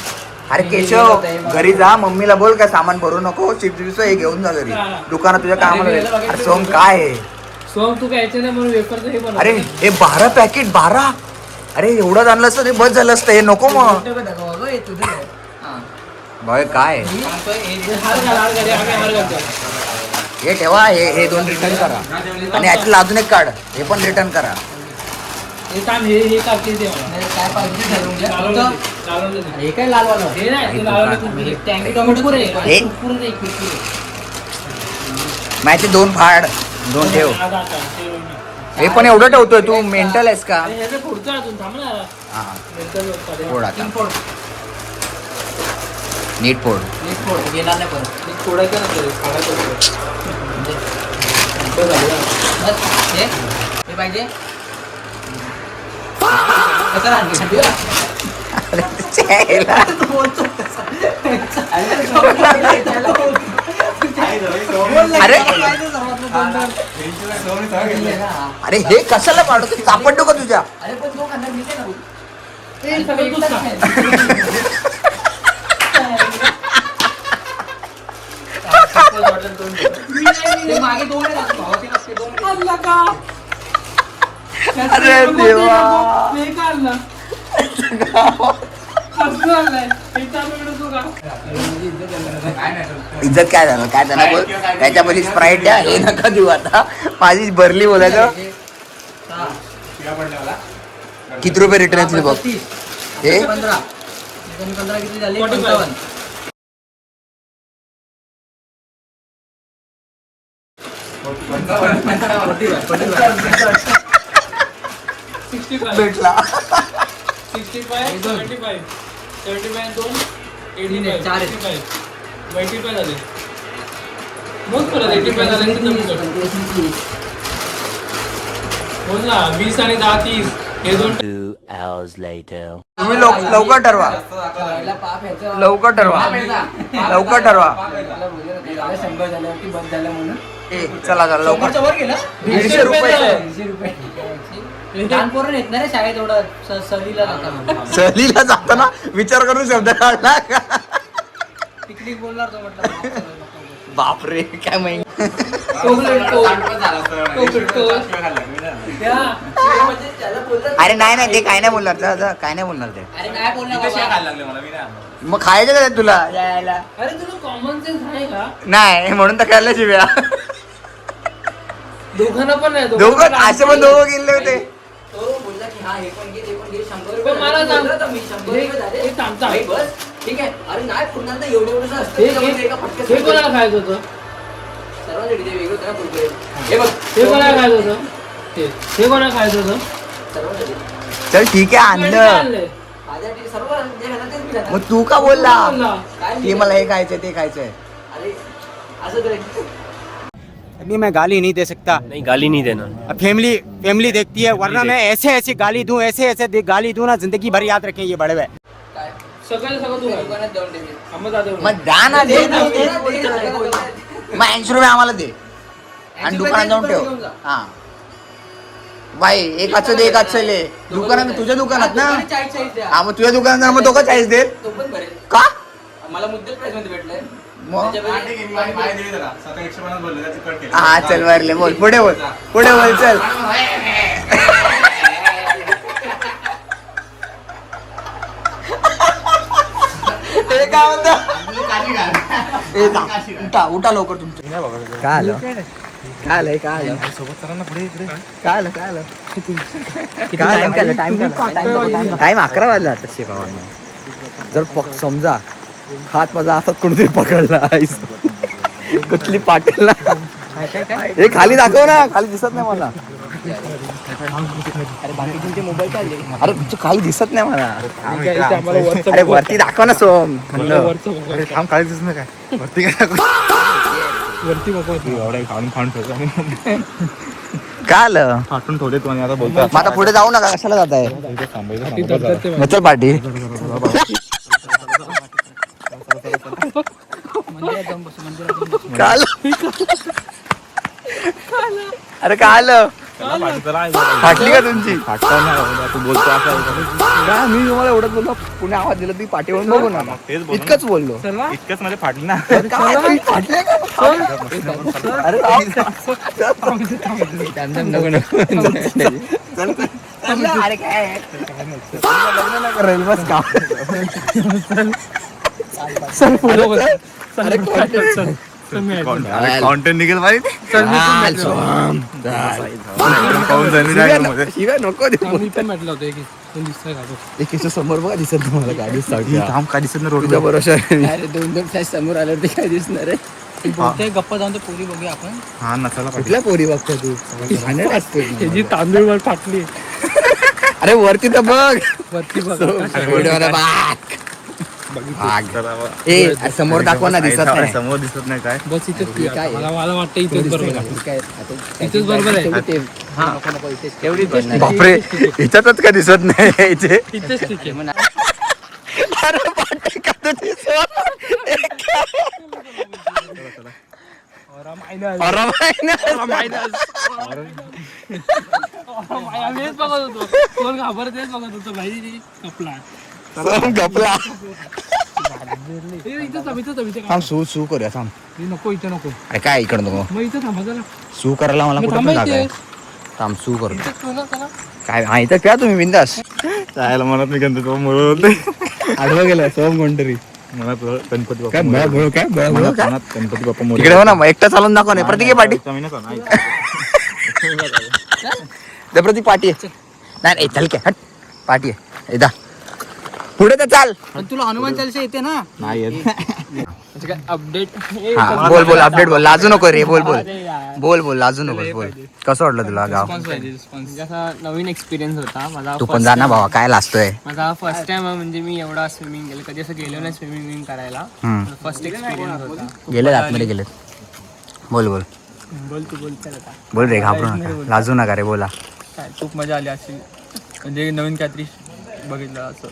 अरे केशव, घरी जा, मम्मीला बोल काय सामान भरू नको, चिप्स हे घेऊन जा घरी, दुकानात तुझ्या कामाला. अरे सोम काय आहे? सोम तू काय नाही म्हणून वेफरचं हे बनव. अरे हे 12 पॅकेट 12. अरे एवढं आणलं असतं ते बस झालं असतं. हे नको मग भाई. काय हे ठेवा, हे 2 रिटर्न करा आणि यातलं अजून एक काढ, हे पण रिटर्न करा. हे टाकते ते हे काय लालवालं हे नाही ते लावलं टोमॅटो हे माहिती 2 फाड 2 ठेव. हे पण एवढं ठेवतोय तू, मेंटल आहेस का? पुढचं अजून थांब ना. हा, फोड आता, नीट फोड. गेला नाही परत. फोडायचं नंतर हे पाहिजे. अरे अरे हे कशाला पाडतो? सापडतो का तुझ्या? अरे पण तो खाणार मी काय मागे 2 अरे देवा, इज्जत काय झालं? काय झालं बोल. त्याच्यामध्ये स्प्राईट द्या, हे नका देऊ आता. माझी भरली बोलायचं. किती रुपये रिटर्न येतील बघ. हे 15 किती झाले? 55. भेटला. 65 75 75 2 85 चार. 85 झाले. मग परत 85 झाले की कमी कर. बोल ना 20 आणि 10 30 हे 2 तुम्ही लवकर ठरवा, लवकर ठरवा, लवकर ठरवा. 100 झाल्यावरती बंद झालं म्हणून. चला लवकर. 150 रुपये. लहान पोरं येत नाही रे शाळेत एवढं सहलीला जाताना. सहलीला जाताना विचार करून शब्द काढला का? पिकनिक बोलणार तो म्हटलं. बापरे, काय माहिती. अरे नाही ते काय नाही बोलणार. काय नाही बोलणार ते. अरे काय बोलणार मग खायचं का तुला यायला? अरे तुला कॉमन सेन्स आहे का? नाही म्हणून तर खायला शिव्या. दोघांना पण नाही. दोघं असे पण दोघं गेले होते. तो बोलला की हा हे पण घे ते पण घे 100 पण मला सांग, रुपये. मी 100 रुपये झाले. हे थांबता. भाई बस ठीक आहे. अरे नाही पुन्हा तर एवढं असतं. हे कोणाला खायचं होतं? सर्वांसाठी ते वेगळं त्याला कुरकुरे. हे बघ हे कोणाला खायचं होतं? हे कोणाला खायचं होतं? सर्वांसाठी. चल ठीक आहे, आणि काय आणलं. आणलंय? माझ्यासाठी सर्व जे खाणार तेच मी खाणार. मग तू का बोलला बोलला. काय की मला हे खायचंय ते खायचंय? अरे असं करायचं. अभी मैं गाली नहीं दे सकता. नहीं गाली नहीं देना. अब फैमिली देखती है, वरना मैं ऐसे गाली दूं, ऐसे गाली दूं ना, जिंदगी भर याद रखें ये बड़े हुए. सगळं तू दुकानात जाऊन ठेवी. मग द्या ना दे ना. मग 80 रुपये आम्हाला दे आणि दुकानात जाऊन ठेव. हा बाई एकाचं दे एकाचं ले. दुकानात तुझ्या दुकानात ना. 40 द्या. हा मग तुझ्या दुकानात मग तो का 40 दे तो पण भरेल. का मला मुद्दल प्राइस मध्ये भेटलंय. मग चल हा चल मारले बोल पुढे बोल चल. हे काय म्हणता? ए, जा. उठा लवकर तुमचं. काय आलं टाइम 11 वाजला आता शेगावांना. जर समजा हात माझा हातात कोणतरी पकडला कुठली पाटीलला हे खाली दाखव ना. खाली दिसत नाही मला. अरे तुमचं खाली दिसत नाही मला. अरे वरती दाखव ना सोम. खाली दिसत नाही काय वरती काय काय आलं फाटून ठेवले तू आणि आता बोलतो मग आता पुढे जाऊ नका. कशाला जात आहे चल पाठी. अरे काय आलं फाटली का तुमची? तू बोलतो का मी तुम्हाला एवढंच बोललो पुणे आवाज दिला ती पाठीवरून बघू ना. इतकंच बोललो. इतकंच मध्ये फाटली ना. काय तुम्ही फाटले का? अरे अरे काय रेल बस का? कॉन्टेंट निघेल पाहिजे शिवाय नको देऊ. मी पण म्हटलं होतं की कोण दिसतंय का तो? एकीच्या समोर बघा दिसत तुम्हाला गाडी काम काय दिसत नाही रोड बरोबर. अरे 2 फ्लॅश समोर आल्यावर ते काय दिसणार आहे. बोलते गप्पा जाऊन ते पोरी बघूया आपण. हा नसायला पाहिजे. कुठल्या पोरी बघतो तू? घाणेरडा असतोय. त्याची तांदूळ वर फाटली. अरे वरती तर बघ. वरती बघ. व्हिडिओला बाग. ए समोर दाखवा ना. दिसत नाही. समोर दिसत नाही काय बस इथेच काय आहे? मला वाटतं इथेच बरोबर आहे. काय इथेच बरोबर आहे. एवढी बापरे ह्याच्यातच का दिसत नाही इथे. इथेच ठीक आहे. अरे पाठी का तू दिसत? आम्हीच बघत होतो. कोण घाबरतेच बघत होतो भाई. कपला गपला. इथं थांब सू करूया थांब. नको इथं नको. अरे काय इकडं नको. मग इथं थांबा जरा. सू करायला मला कुठं पण जागा आहे. थांब सू करू. इथं ठेव ना त्याला. काय हा इथं प्या तुम्ही बिंदास. जायला म्हणत नाही गणपती बाप्पा म्हणत होते आडवं गेलं सोम कोणतरी. म्हणत गणपती काय बाप्पा बळ काय म्हणत गणपती बाप्पा मोरया. तिकडे हो ना एकटा चालून दाखव नाही. प्रतीक पाठी. प्रतीक पाठी आहे. नाही चल काय हट पाठी आहे. एकदा पुढे तर चाल. पण तुला हनुमान चालीसा येते ना. नाही येत. अपडेट. हा, बोल अपडेट बोल. लाजू नको रे. बोल लाजू नको. बोल कसं वाटलं तुला गाव? नवीन एक्सपिरियन्स होता माझा. तू पण जा ना भावा. काय लाजतोय? माझा फर्स्ट टाइम म्हणजे मी एवढा स्विमिंग केलं कधी असं गेलो नाही स्विमिंग करायला. फर्स्ट एक्सपिरियन्स होता. गेले आतमध्ये गेलेत. बोल बोल तू बोल चल आता. बोल रे. घाबरू नका. लाजू नका रे. बोला. काय खूप मजा आली अशी म्हणजे नवीन काहीतरी बघितलं असं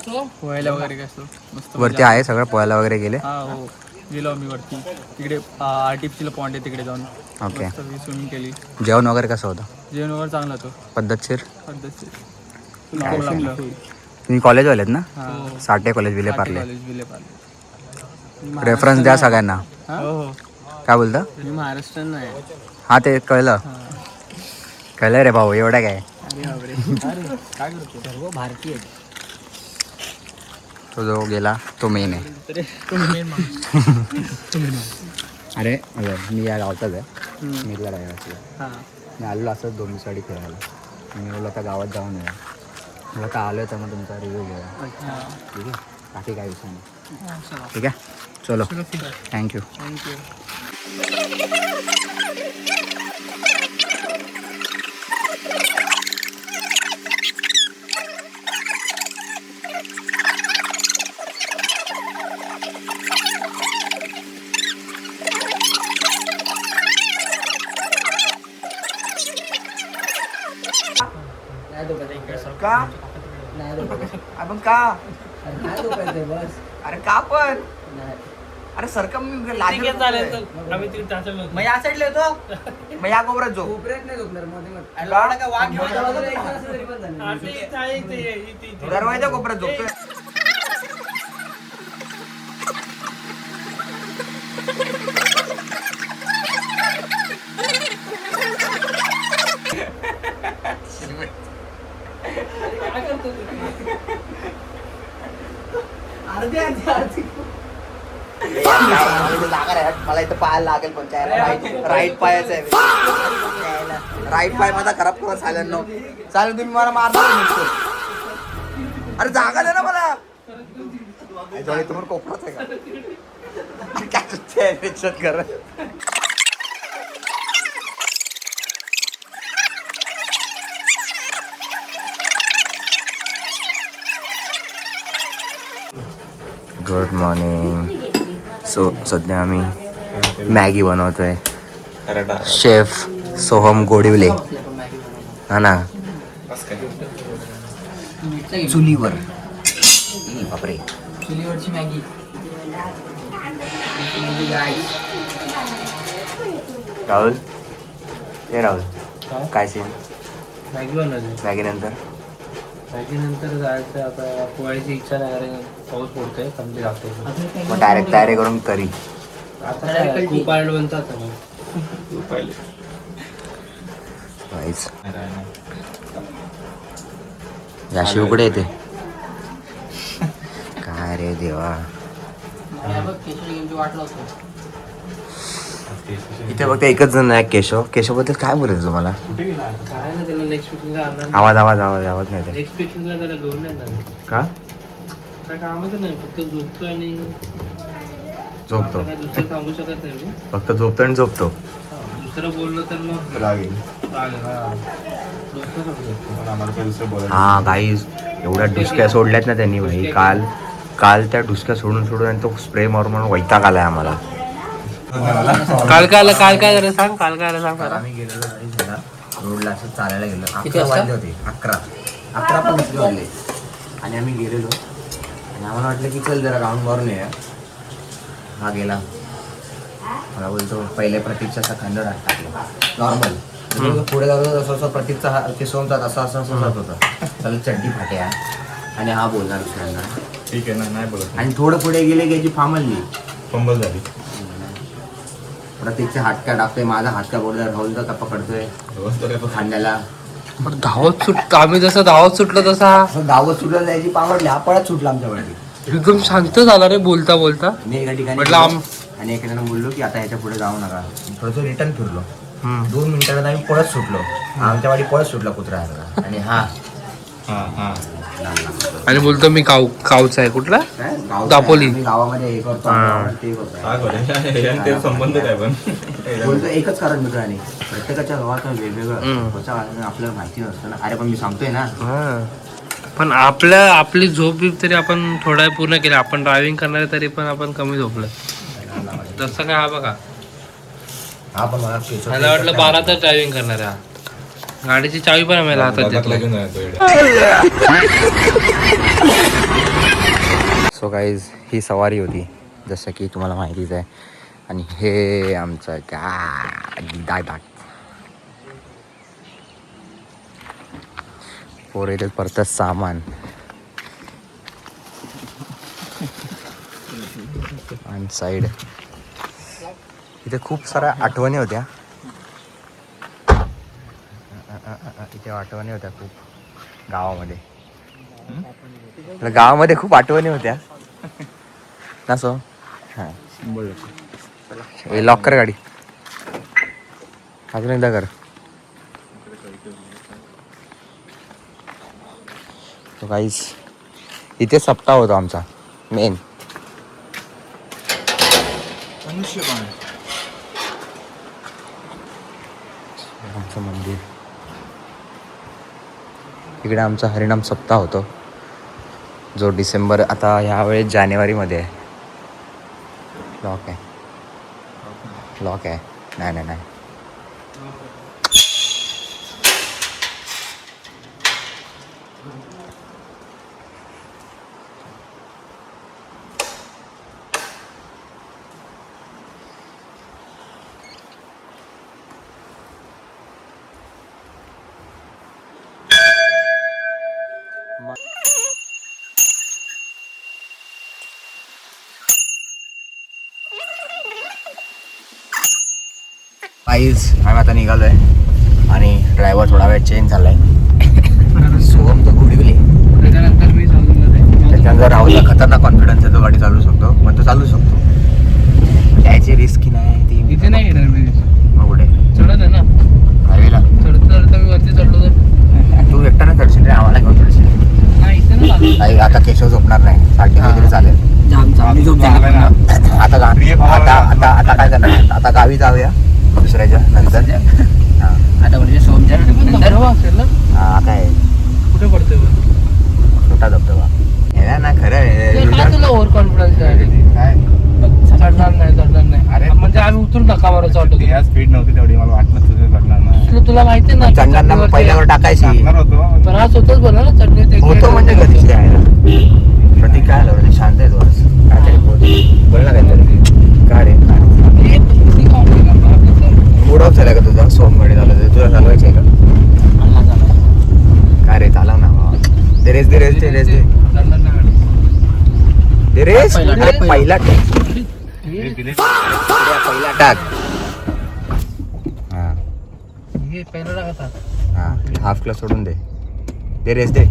पोहायला वगैरे कसं मस्त वरती आहे सगळं पोहायला वगैरे गेले. हा हो गेलो आम्ही वरती. तिकडे आर्टिफिशियल पॉइंट आहे तिकडे जाऊन ओके. स्विमिंग केली. जेवण वगैरे कसं होतं? जेवण वगैरे चांगलं होतं. पद्धतशीर. आपलं तुम्ही कॉलेजवाले आहेत ना? हो. साठे college Vile Parle. College Vile Parle. Reference द्या सगळ्यांना. हो काय बोलता? मी महाराष्ट्रीयन आहे. हा ते कळलं रे भाऊ. एवढं काय काय करतो सर्व भारतीय. तो जो गेला तो मेन आहे. अरे मी या गावचाच आहे. मी इथला राहिला. मी आलेलो असंच 2 दिवसासाठी खेळायला. मी बोललो आता गावात जाऊन या. मला आता आलो तर मग तुमचा रिव्ह्यू घ्या. ठीक आहे. बाकी काय विषय नाही. ठीक आहे. चलो थँक्यू. आपण का अरे का पण अरे सरकम ठीक आहे, चालेल, चल. आम्ही तिकडे टाचल नव्हतो. मग या साईडला येतो मग या कोपऱ्यात जो आता इथे आहे, इथे. दरवाजा कोपऱ्यात झोपतोय. मला इथं पायाला लागेल पण राईट पायाचा आहे राईट पाय माझा खराब करून चालेल नो चालेल तुम्ही मला मारणार अरे जागा दे ना मला तुम्हाला कोपराच आहे का काय कर गुड मॉर्निंग. सो सध्या आम्ही मॅगी बनवतोय. शेफ सोहम गोडिवले हा ना चुलीवर. बापरे चुलीवरची मॅगी. राहुल हे राहुल काय सीन मॅगी बनवायची. मॅगी नंतर मॅगी नंतर जायचं आता पोहायची इच्छा नाही, कारण पाऊस पडतोय, थंडी लागते. मग डायरेक्ट तयारी करून करी. आता काय खूप पार्ट बनतात ना. काहीच याशी उकडे येते काय रे देवा. वाट लावतो इथे फक्त एकच जण आहे केशव. केशवबद्दल काय बोलायचं तुम्हाला. काय ना त्याला नेक्स्ट पिकिंगला आणणार. आवाज नाही ते नेक्स्ट पिकिंगला त्याला घेऊन नाही जाणार. का काय कामाचं नाही, फक्त झोपतो आणि झोपतो. काय दुसरं सांगू शकत नाही मी. फक्त झोपतो आणि झोपतो. दुसरं बोललो तर मग राग येईल. राग, हा. दुसरं समजेल. हा गाईज एवढ्या डुसक्या सोडल्यात ना त्यांनी भाई. काल त्या डुसक्या सोडून आणि तो स्प्रे मारून वैताग आलाय आम्हाला. काल काय झालं सांग. काल काय सांग. आम्ही गेलेलो रोडला असं चालायला गेलो. 11 वाजले होते. 11 पण नसले वाजले आणि आम्ही गेलेलो आणि आम्हाला वाटलं की चल जरा राऊंड मारून येऊया. हा गेला. मला बोलतो पहिले प्रतीकचा खंड टाकला नॉर्मल. पुढे जातो असं प्रतीकचा ते सोमतात असं जात होतं. चल चड्डी फाट्या आणि हा बोलणार दुसऱ्यांना ठीक आहे ना, नाही बोलत. आणि थोडं पुढे गेले की याची फांबलली फंबल झाली. प्रतीकचे हातका टाकतोय. माझा हातका बोलला राहुलचा का पकडतोय खांद्याला. आम्ही जसं धावत सुटलो तसा असं दावत सुटलं जायची पावडली. हा पळत सुटला आमच्याकडे. एकदम शांत झाला रे बोलता बोलता. मी एका ठिकाणी म्हटलं आणि एका ठिकाणी बोललो की आता याच्या पुढे जाऊ नका. थोडंसं रिटर्न फिरलो. 2 मिनिटात आम्ही पळत सुटलो. आमच्या वाडी पळत सुटला कुत्रा आणि हा आणि बोलतो मी कावचा आहे. कुठला दापोली. आम्ही गावामध्ये हे करतो ते करतो. काय करूया ते संबंध काय पण बोलतो एकच कारण मित्रांनी प्रत्येकाच्या गावात वेगवेगळं आपल्याला माहिती नसतं ना. अरे पण मी सांगतोय ना. पण आपली झोप बीप तरी आपण थोडा पूर्ण केला. आपण ड्रायव्हिंग करणारे तरी पण आपण कमी झोपलं. जसं काय हा बघा, हा पण मला मला वाटलं 12 तास ड्रायव्हिंग करणार आहे. गाडीची चावी पण आम्हाला हातात घेतली. सो गाईज ही सवारी होती जसं की तुम्हाला माहितीच आहे. आणि हे आमचं काय पोर येतात परत सामान आणि साईड. इथे खूप साऱ्या आठवणी होत्या. इथे आठवणी होत्या खूप गावामध्ये. गावामध्ये खूप आठवणी होत्या ना. सो हां लॉक कर गाडी. अजून एकदा कर. तो काहीच इथे सप्ताह होता आमचा मेन. आमचं मंदिर इकडे आमचा हरिनाम सप्ताह होतो जो डिसेंबर आता ह्यावेळेस जानेवारीमध्ये आहे. लॉक आहे नाही आईज आम्ही आता निघालोय आणि ड्रायव्हर थोडा वेळ चेंज झालाय. सोहम तो गुडविले. त्याच्यानंतर मी चालू त्याच्यानंतर राहुलला खतरनाक कॉन्फिडन्स आहे, तो गाडी चालू शकतो, मग तो चालू शकतो. त्याची रिस्क की नाही ती इथे नाही येणार मी. मग कुठे चढत आहे ना, हायवेला चढता मी वरती चढलो तर तू एकटा नाही चढशील रे, आम्हाला घेऊन चढशील. नाही इथे ना चालू. नाही आता केशव झोपणार नाही, साठी वगैरे चालेल. आता आता काय करणार, आता गावी जाऊया दुसऱ्याच्या नंतर. आता म्हणजे सोमच्या धबधबा असेल ना, हा काय कुठे पडतोय बरं? छोटा धबधबा हे ना खरं ते काय तुला ओव्हर कॉन्फिडन्स आहे? चढणार नाही अरे. म्हणजे आम्ही उतरून टाका बरं वाटतो या स्पीड नव्हती तेवढी, मला वाटलं तुझं चढणार नाही. तुला माहिती ना चढणार मग पहिल्यावर टाकायची टाकणार होतो पण आज होतच बोला ना चढणे होतो म्हणजे कधीच आहे ना. प्रतीक काय झालं शांत आहे तू आज, काहीतरी बोल ना काहीतरी. काय रे मूड ऑफ झाला का तुझा? सोमवारी झालं तर तुला चालवायचं आहे का? काय रे चालव ना दे रेस दे रेस दे रेस दे दे रेस. अरे पहिला पहिला टाक. हा पहिला टाका. हा हाफ क्लास सोडून दे रेस दे.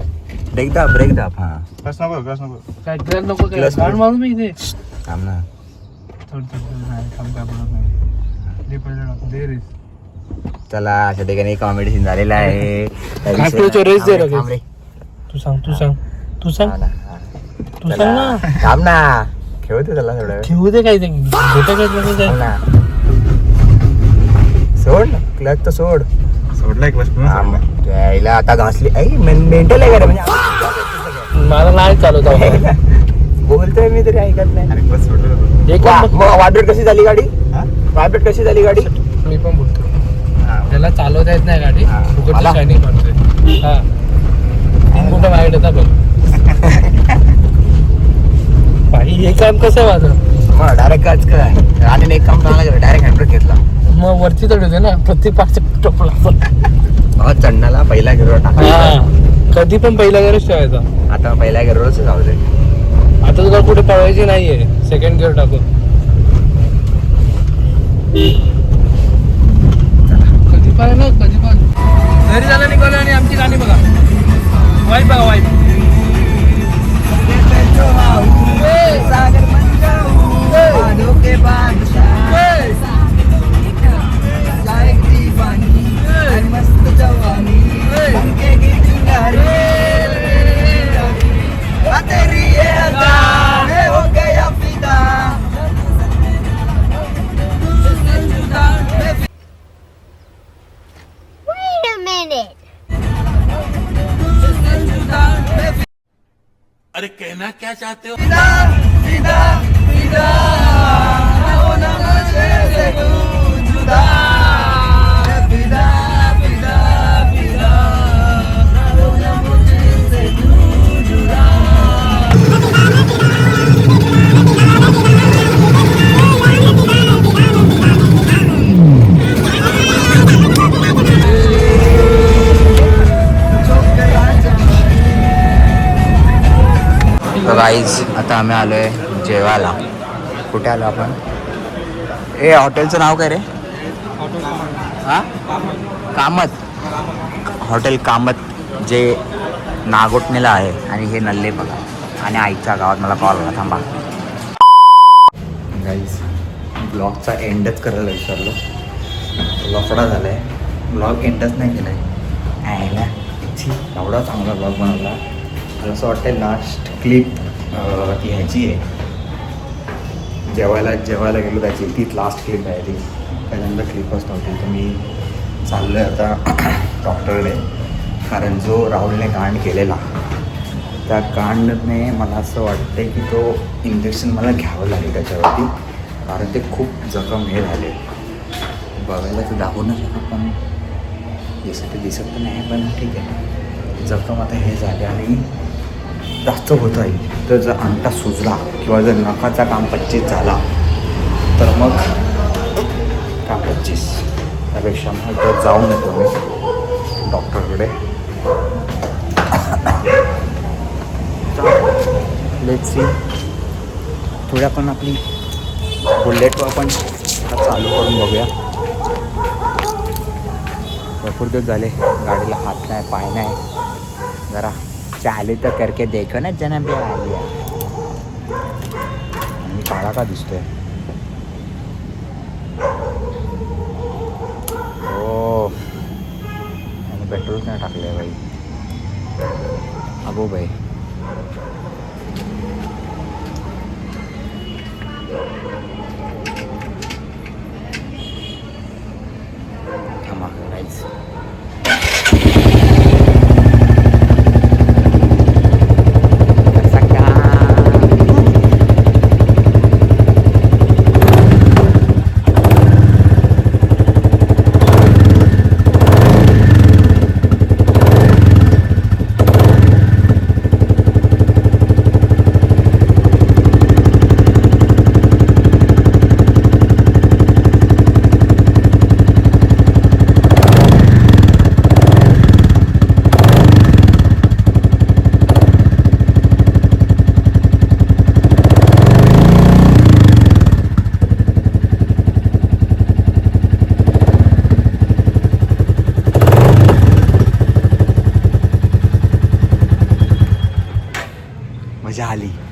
ब्रेक दाब हा कस नको कस नको. काय ट्रेन नको काय Plus गाड मारून मी इथे थांब ना. नाही थांब काय बोलत नाही. दे पहिला टाक दे रेस. चला अशा ठिकाणी कॉमेडी सीन झालेला आहे. काय तुझं रेस दे रे. थांब रे. तू सांग हा ना, हा. तू सांग ना. थांब ना खेळतो त्याला थोडं वेळ. घेऊ दे काय ते भेटा काय थांब ना. सोड क्लच तर सोड. सोडलाय क्लास थांब. यायला आता घासली मेंटल आहे का रे? म्हणजे मला नाही चालवत. बोलतोय मी तरी ऐकत नाही. अरे बस सोडलं. वायब्रेट कशी झाली गाडी? वायब्रेट कशी झाली गाडी? मी पण बोलतो त्याला चालवता येत नाही गाडी, हा. फुकटची मला? शायनिंग मारतोय. हा 3 कुठं वाईट होता बघ. बाई हे काम कसं आहे माझं? मग डायरेक्ट काच काय आणि एक काम चांगला केलं, डायरेक्ट हँडब्रेक घेतला. मग वरती चढवते ना प्रत्येक पाच टोपला. चढणाला पहिला गिरोळ टाकायचा. कधी पण पहिला गेअरच ठेवायचा. आता पहिला गिरोळच जाऊ दे. आता तुला कुठे पळवायची नाहीये, सेकंड गिअर टाकून. कधी पण ना कधी पण घरी झालं निघालं आणि आमची गाणी बघा. वाईफ बघा वाईफ. Wait a minute. अरे कहना क्या चाहते हो? गाईज आता आम्ही आलोय जेवायला. कुठे आलो आपण? हॉटेलचं नाव काय रे? हा कामत. हॉटेल कामत जे नागोटणीला आहे. आणि हे नल्ले बघा. आणि आईच्या गावात मला कॉल आला, थांबा. गाईज ब्लॉगचा एंडच करायला विसरलो. लफडा झाला आहे. ब्लॉग एंडच नाही केला आहे. एवढा चांगला ब्लॉग बनवला. मला असं वाटतं लास्ट क्लिप ह्याची आहे. जेवायला गेलो त्याची तीच लास्ट क्लिप आहे ती. त्याच्यानंतर क्लिपच नव्हती. तर मी चाललो आहे आता डॉक्टरकडे. कारण जो राहुलने कांड केलेला त्या कांडने मला असं वाटतं की तो इंजेक्शन मला घ्यावं लागेल त्याच्यावरती. कारण ते खूप जखम हे झाले. बघायला तर दाखवू नाही शकत पण यासाठी दिसत तर नाही. पण ठीक आहे, जखम आता हे झाले आणि जास्त होत आहे. तर जर अंगठा सुजला किंवा जर नखाचा काम 25 झाला तर मग काम 25. त्यापेक्षा मग तर जाऊन येतो मी डॉक्टरकडे. Let's see. थोड्या पण आपली बुलेटवर आपण चालू करून बघूया. भरपूर दिवस झाले गाडीला हात नाही पाय नाही. जरा चालू तर करके देखो ना जना बे आलिया. मी काळा का दिसतोय? हो आणि पेट्रोल नाही टाकले बाई. अगो बाई थांबा गाईज. मजा आली.